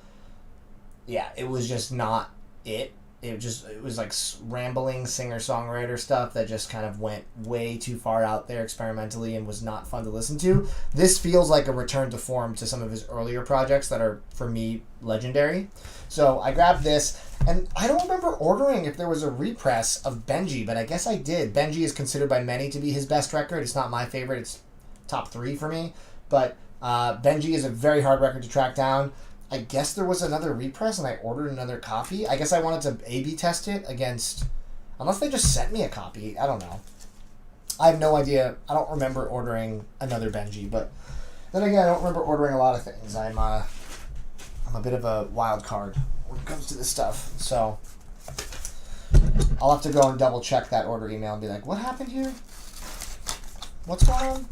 [SPEAKER 1] Yeah, it was just not it. It was like rambling singer-songwriter stuff that just kind of went way too far out there experimentally and was not fun to listen to. This feels like a return to form to some of his earlier projects that are, for me, legendary. So I grabbed this, and I don't remember ordering if there was a repress of Benji, but I guess I did. Benji is considered by many to be his best record. It's not my favorite. It's top 3 for me. But Benji is a very hard record to track down. I guess there was another repress and I ordered another copy. I guess I wanted to A/B test it against... Unless they just sent me a copy. I don't know. I have no idea. I don't remember ordering another Benji, but then again, I don't remember ordering a lot of things. I'm a bit of a wild card when it comes to this stuff. So I'll have to go and double check that order email and be like, what happened here? What's going on?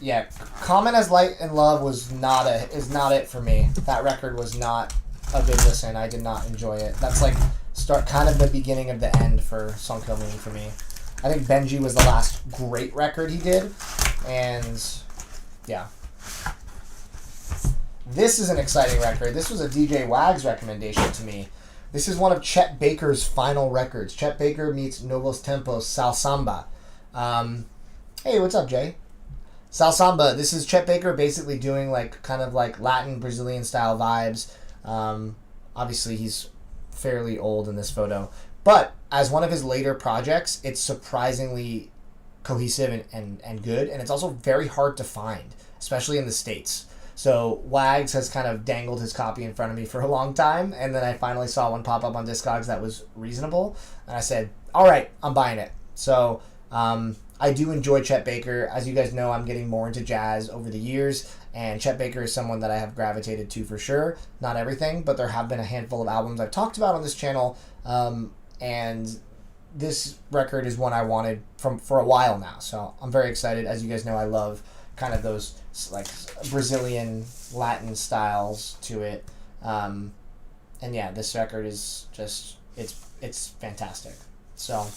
[SPEAKER 1] Yeah, Common as Light and Love is not it for me. That record was not a good listen. I did not enjoy it. That's like kind of the beginning of the end for Sun Kill Moon for me. I think Benji was the last great record he did, and yeah. This is an exciting record. This was a DJ Wags recommendation to me. This is one of Chet Baker's final records. Chet Baker meets Novos Tempos Sal Samba. Hey, what's up, Jay? Sal Samba, this is Chet Baker basically doing like kind of like Latin Brazilian style vibes. Obviously he's fairly old in this photo, but as one of his later projects, it's surprisingly cohesive and good, and it's also very hard to find, especially in the States. So Wags has kind of dangled his copy in front of me for a long time, and then I finally saw one pop up on Discogs that was reasonable, and I said, all right, I'm buying it. So I do enjoy Chet Baker. As you guys know, I'm getting more into jazz over the years, and Chet Baker is someone that I have gravitated to for sure. Not everything, but there have been a handful of albums I've talked about on this channel, and this record is one I wanted for a while now. So I'm very excited. As you guys know, I love kind of those like Brazilian Latin styles to it, and yeah, this record is just it's fantastic. So.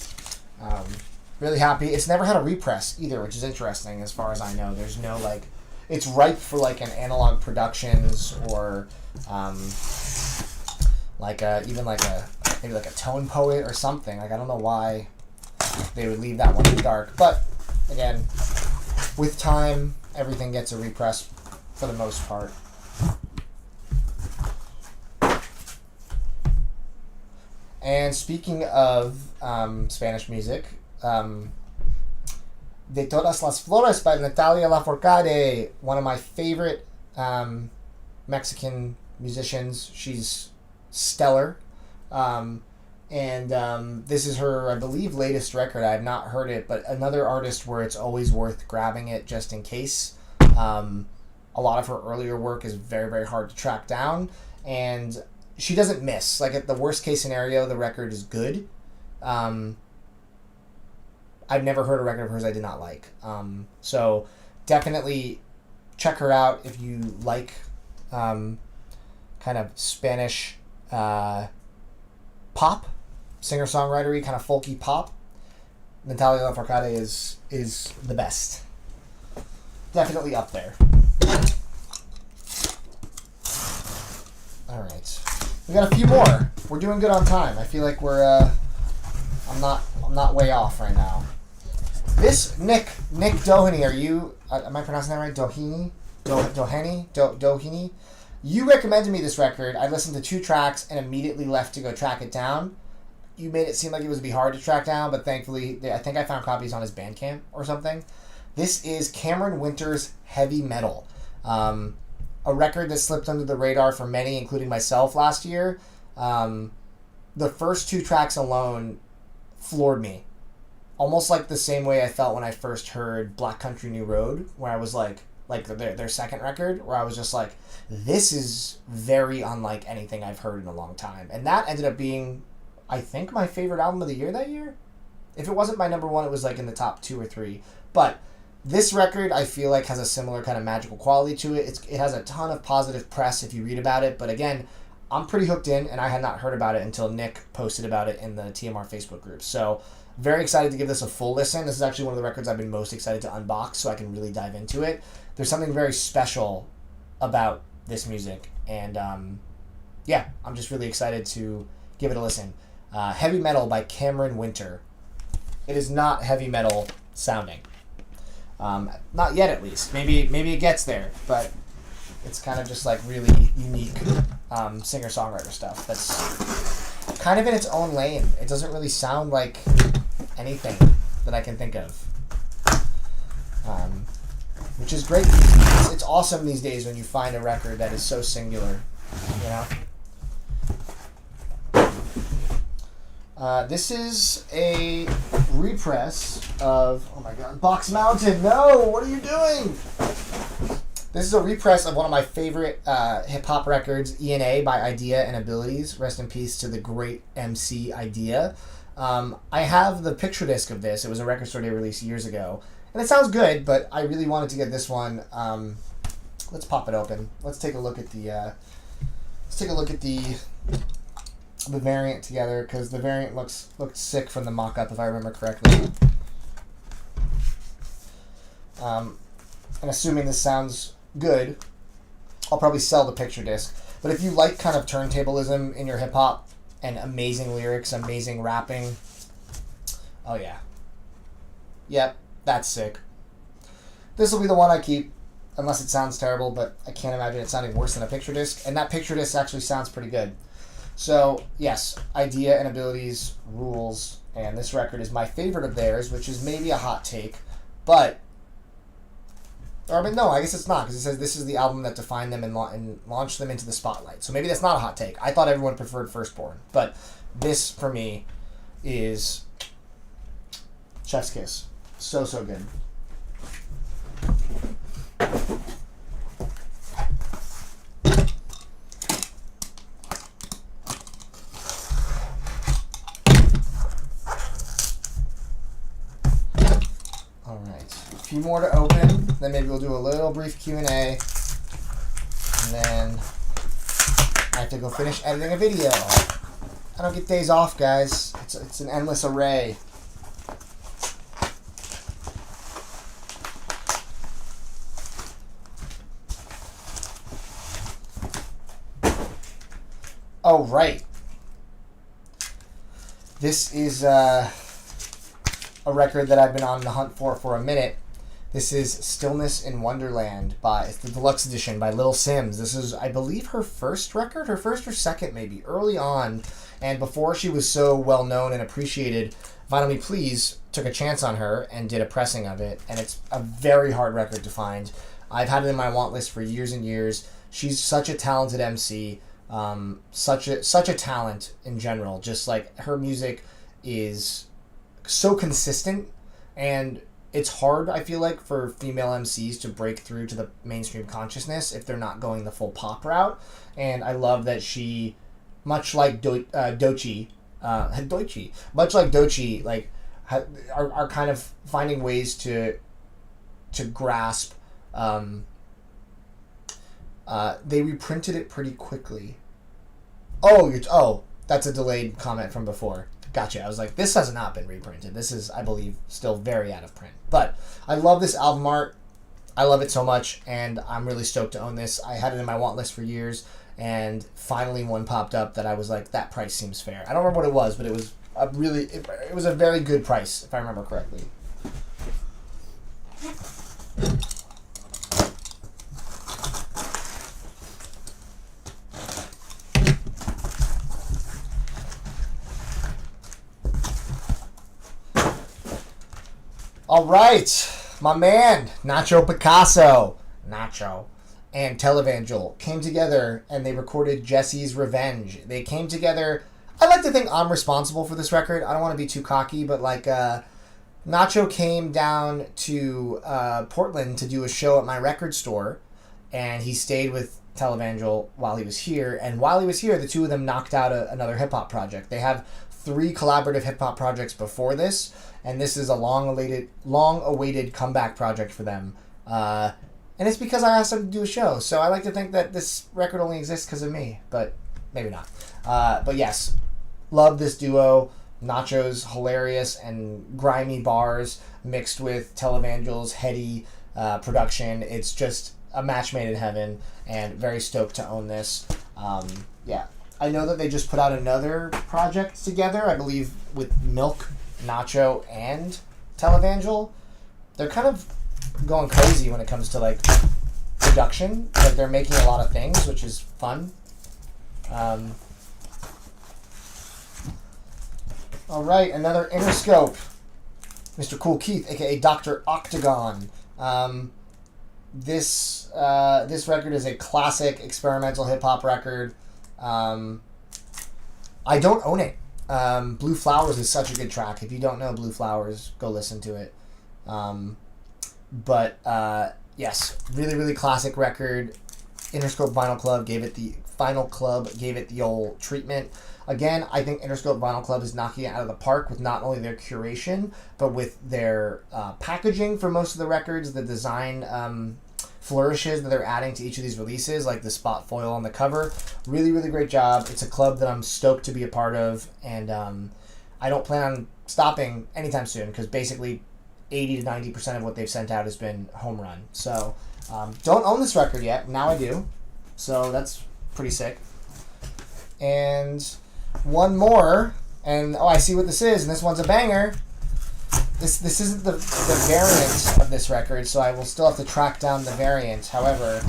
[SPEAKER 1] Really happy. It's never had a repress either, which is interesting as far as I know. There's no, like... It's ripe for, like, an Analog Productions or, even, like, maybe, like, a Tone Poet or something. Like, I don't know why they would leave that one in the dark. But, again, with time, everything gets a repress for the most part. And speaking of Spanish music... De Todas las Flores by Natalia Lafourcade, one of my favorite Mexican musicians. She's stellar. This is her, I believe, latest record. I have not heard it, but another artist where it's always worth grabbing it just in case. A lot of her earlier work is very, very hard to track down, and she doesn't miss. Like, at the worst case scenario, the record is good. I've never heard a record of hers I did not like. So definitely check her out if you like kind of Spanish pop, singer-songwriter-y, kind of folky pop. Natalia Lafourcade is the best. Definitely up there. All right. We got a few more. We're doing good on time. I feel like we're I'm not way off right now. This Nick Doheny, are you am I pronouncing that right? Doheny? You recommended me this record. I listened to 2 tracks and immediately left to go track it down. You made it seem like it was be hard to track down, but thankfully I think I found copies on his Bandcamp or something. This is Cameron Winter's Heavy Metal. A record that slipped under the radar for many, including myself, last year. The first 2 tracks alone floored me. Almost like the same way I felt when I first heard Black Country New Road, where I was like their second record, where I was just like, this is very unlike anything I've heard in a long time. And that ended up being, I think, my favorite album of the year that year. If it wasn't my number 1, it was like in the top 2 or 3. But this record, I feel like, has a similar kind of magical quality to it. It has a ton of positive press if you read about it. But again, I'm pretty hooked in, and I had not heard about it until Nick posted about it in the TMR Facebook group. So very excited to give this a full listen. This is actually one of the records I've been most excited to unbox so I can really dive into it. There's something very special about this music. And yeah, I'm just really excited to give it a listen. Heavy Metal by Cameron Winter. It is not heavy metal sounding. Not yet, at least. Maybe it gets there, but it's kind of just like really unique singer-songwriter stuff that's kind of in its own lane. It doesn't really sound like anything that I can think of, which is great. It's awesome these days when you find a record that is so singular, you know? This is a repress of, oh my god, Box Mountain, no, what are you doing? This is a repress of one of my favorite hip-hop records, E&A by Idea and Abilities. Rest in peace to the great MC Idea. I have the picture disc of this. It was a Record Store Day release years ago. And it sounds good, but I really wanted to get this one. Let's pop it open. Let's take a look at the variant together, because the variant looked sick from the mock-up, if I remember correctly. And assuming this sounds good, I'll probably sell the picture disc. But if you like kind of turntablism in your hip-hop and amazing lyrics, amazing rapping, oh yeah. Yep, that's sick. This will be the one I keep, unless it sounds terrible, but I can't imagine it sounding worse than a picture disc. And that picture disc actually sounds pretty good. So, yes, Idea and Abilities rules, and this record is my favorite of theirs, which is maybe a hot take, but, or I mean, no, I guess it's not, because it says this is the album that defined them and launched them into the spotlight. So maybe that's not a hot take. I thought everyone preferred Firstborn, but this, for me, is chef's kiss. So, so good. Few more to open, then maybe we'll do a little brief Q&A, and then I have to go finish editing a video. I don't get days off, guys. It's an endless array. Oh, right. This is a record that I've been on the hunt for a minute. This is Stillness in Wonderland it's the deluxe edition by Little Sims. This is, I believe, her first record, her first or second maybe, early on. And before she was so well known and appreciated, Vinyl Me Please took a chance on her and did a pressing of it. And it's a very hard record to find. I've had it in my want list for years and years. She's such a talented MC, such a talent in general. Just like her music is so consistent, and it's hard, I feel like, for female MCs to break through to the mainstream consciousness if they're not going the full pop route. And I love that she, much like Doechii, like are kind of finding ways to grasp. They reprinted it pretty quickly. Oh, that's a delayed comment from before. Gotcha. I was like, this has not been reprinted. This is, I believe, still very out of print. But I love this album art. I love it so much, and I'm really stoked to own this. I had it in my want list for years, and finally one popped up that I was like, that price seems fair. I don't remember what it was, but it was it was a very good price, if I remember correctly. All right, my man, Nacho Picasso, and Televangel came together and they recorded Jesse's Revenge. They came together. I like to think I'm responsible for this record. I don't want to be too cocky, but like Nacho came down to Portland to do a show at my record store, and he stayed with Televangel while he was here. And while he was here, the two of them knocked out another hip-hop project. They have 3 collaborative hip-hop projects before this, and this is a long-awaited comeback project for them. And it's because I asked them to do a show, so I like to think that this record only exists because of me, but maybe not. But yes, love this duo. Nacho's hilarious and grimy bars mixed with Televangel's heady production. It's just a match made in heaven, and very stoked to own this. Yeah, I know that they just put out another project together, I believe, with Milk, Nacho, and Televangel. They're kind of going crazy when it comes to like production. Like, they're making a lot of things, which is fun. All right, another Interscope. Mr. Cool Keith, aka Dr. Octagon. This record is a classic experimental hip hop record. I don't own it. Blue Flowers is such a good track. If you don't know Blue Flowers, go listen to it. But yes, really, really classic record. Interscope Vinyl Club gave it the old treatment. Again, I think Interscope Vinyl Club is knocking it out of the park with not only their curation, but with their packaging for most of the records, the design flourishes that they're adding to each of these releases, like the spot foil on the cover. Really, really great job. It's a club that I'm stoked to be a part of, and I don't plan on stopping anytime soon, because basically 80 to 90% of what they've sent out has been home run. So, don't own this record yet. Now I do. So that's pretty sick. And one more, and I see what this is, and this one's a banger. This isn't the variant of this record, so I will still have to track down the variant. However,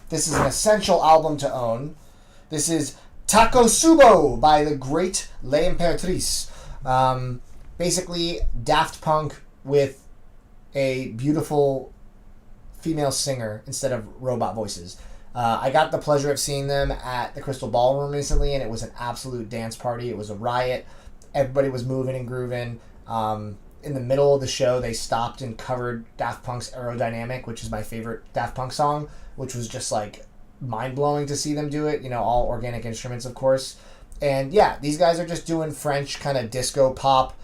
[SPEAKER 1] this is an essential album to own. This is Takosubo by the great L'Imperatrice. Basically, Daft Punk with a beautiful female singer instead of robot voices. I got the pleasure of seeing them at the Crystal Ballroom recently, and it was an absolute dance party. It was a riot. Everybody was moving and grooving. In the middle of the show, they stopped and covered Daft Punk's Aerodynamic, which is my favorite Daft Punk song, which was just like mind-blowing to see them do it. You know, all organic instruments, of course. And yeah, these guys are just doing French kind of disco pop,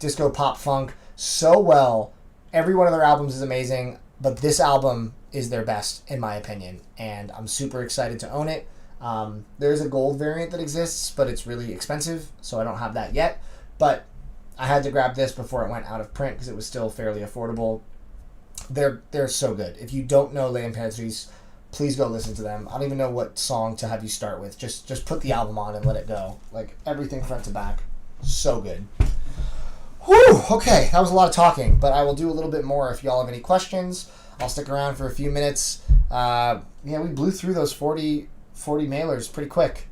[SPEAKER 1] disco pop funk so well. Every one of their albums is amazing, but this album is their best, in my opinion, and I'm super excited to own it. There's a gold variant that exists, but it's really expensive, so I don't have that yet. But I had to grab this before it went out of print because it was still fairly affordable. They're so good. If you don't know L'Imperatrice, please go listen to them. I don't even know what song to have you start with. Just put the album on and let it go. Like, everything front to back. So good. Whew! Okay, that was a lot of talking, but I will do a little bit more if y'all have any questions. I'll stick around for a few minutes. Yeah, we blew through those 40 mailers pretty quick.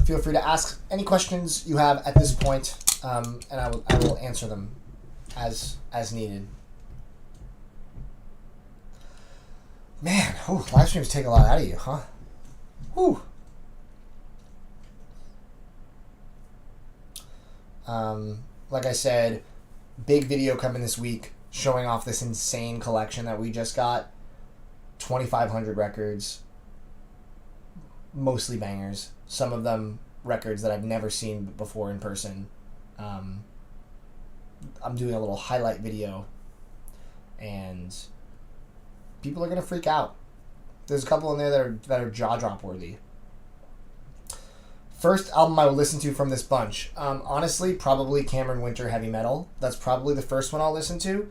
[SPEAKER 1] Feel free to ask any questions you have at this point, and I will answer them as needed. Man, live streams take a lot out of you, huh? Whew. Like I said, big video coming this week showing off this insane collection that we just got. 2,500 records, mostly bangers. Some of them records that I've never seen before in person. I'm doing a little highlight video, and people are gonna freak out. There's a couple in there that are jaw drop worthy. First album I will listen to from this bunch. Honestly, probably Cameron Winter Heavy Metal. That's probably the first one I'll listen to.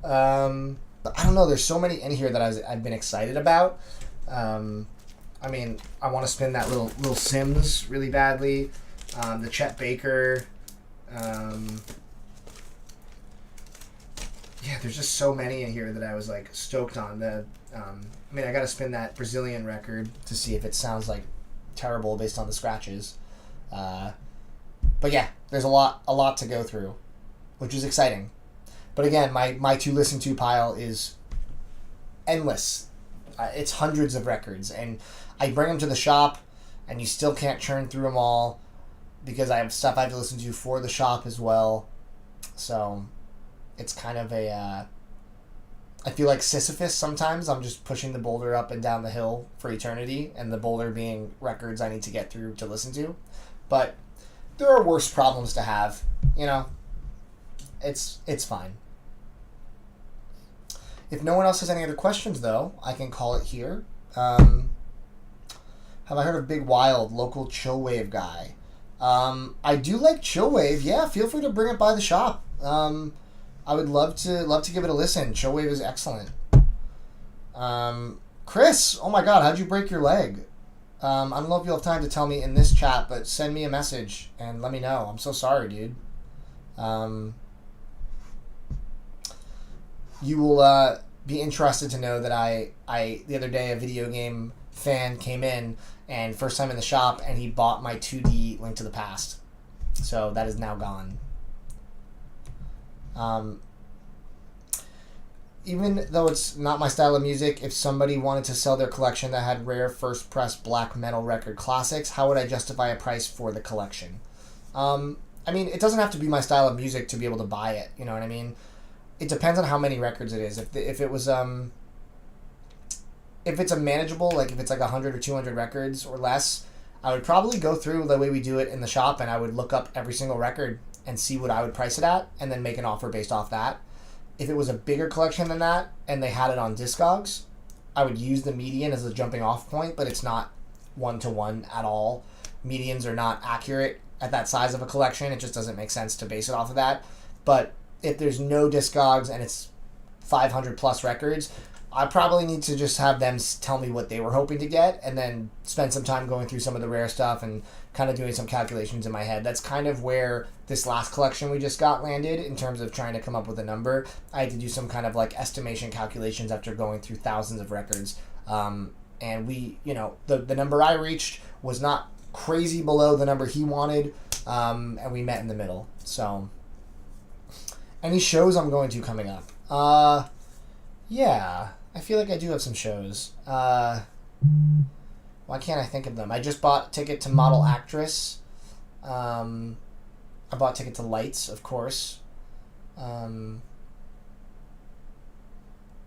[SPEAKER 1] But But I don't know. There's so many in here that I've been excited about. I mean, I want to spin that little Sims really badly. The Chet Baker. Yeah, there's just so many in here that I was like stoked on. I mean, I got to spin that Brazilian record to see if it sounds like terrible based on the scratches. But yeah, there's a lot to go through, which is exciting. But again, my to listen to pile is endless. It's hundreds of records, and I bring them to the shop, and you still can't churn through them all because I have stuff I have to listen to for the shop as well. So it's kind of a... I feel like Sisyphus sometimes. I'm just pushing the boulder up and down the hill for eternity, and the boulder being records I need to get through to listen to. But there are worse problems to have, you know. It's fine. If no one else has any other questions, though, I can call it here. Have I heard of Big Wild, local chillwave guy? I do like chillwave. Yeah, feel free to bring it by the shop. I would love to give it a listen. Chillwave is excellent. Chris, oh my God, how'd you break your leg? I don't know if you'll have time to tell me in this chat, but send me a message and let me know. I'm so sorry, dude. You will be interested to know that I the other day a video game fan came in and first time in the shop and he bought my 2D Link to the Past. So that is now gone. Even though it's not my style of music, if somebody wanted to sell their collection that had rare first press black metal record classics, how would I justify a price for the collection? I mean, it doesn't have to be my style of music to be able to buy it. You know what I mean? It depends on how many records it is. If it was if it's a manageable, like if it's like 100 or 200 records or less, I would probably go through the way we do it in the shop, and I would look up every single record and see what I would price it at, and then make an offer based off that. If it was a bigger collection than that, and they had it on Discogs, I would use the median as a jumping off point, but it's not one-to-one at all. Medians are not accurate at that size of a collection. It just doesn't make sense to base it off of that. But if there's no Discogs and it's 500 plus records, I probably need to just have them tell me what they were hoping to get, and then spend some time going through some of the rare stuff and kind of doing some calculations in my head. That's kind of where this last collection we just got landed in terms of trying to come up with a number. I had to do some kind of like estimation calculations after going through thousands of records. And we, you know, the number I reached was not crazy below the number he wanted, and we met in the middle. So, any shows I'm going to coming up? Yeah, I feel like I do have some shows. Why can't I think of them? I just bought a ticket to Model Actress. I bought a ticket to Lights, of course.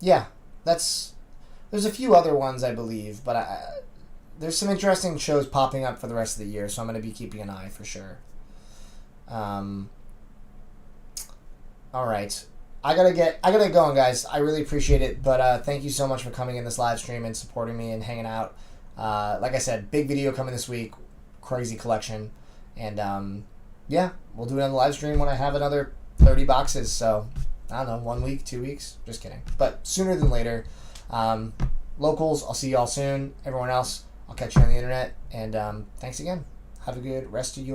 [SPEAKER 1] Yeah, there's a few other ones, I believe, but there's some interesting shows popping up for the rest of the year, so I'm going to be keeping an eye for sure. All right. I gotta get going, guys. I really appreciate it, but thank you so much for coming in this live stream and supporting me and hanging out. Like I said, big video coming this week, crazy collection, and yeah, we'll do it on the live stream when I have another 30 boxes. So I don't know, 1 week, 2 weeks, just kidding, but sooner than later. Locals, I'll see y'all soon. Everyone else, I'll catch you on the internet, and thanks again. Have a good rest of your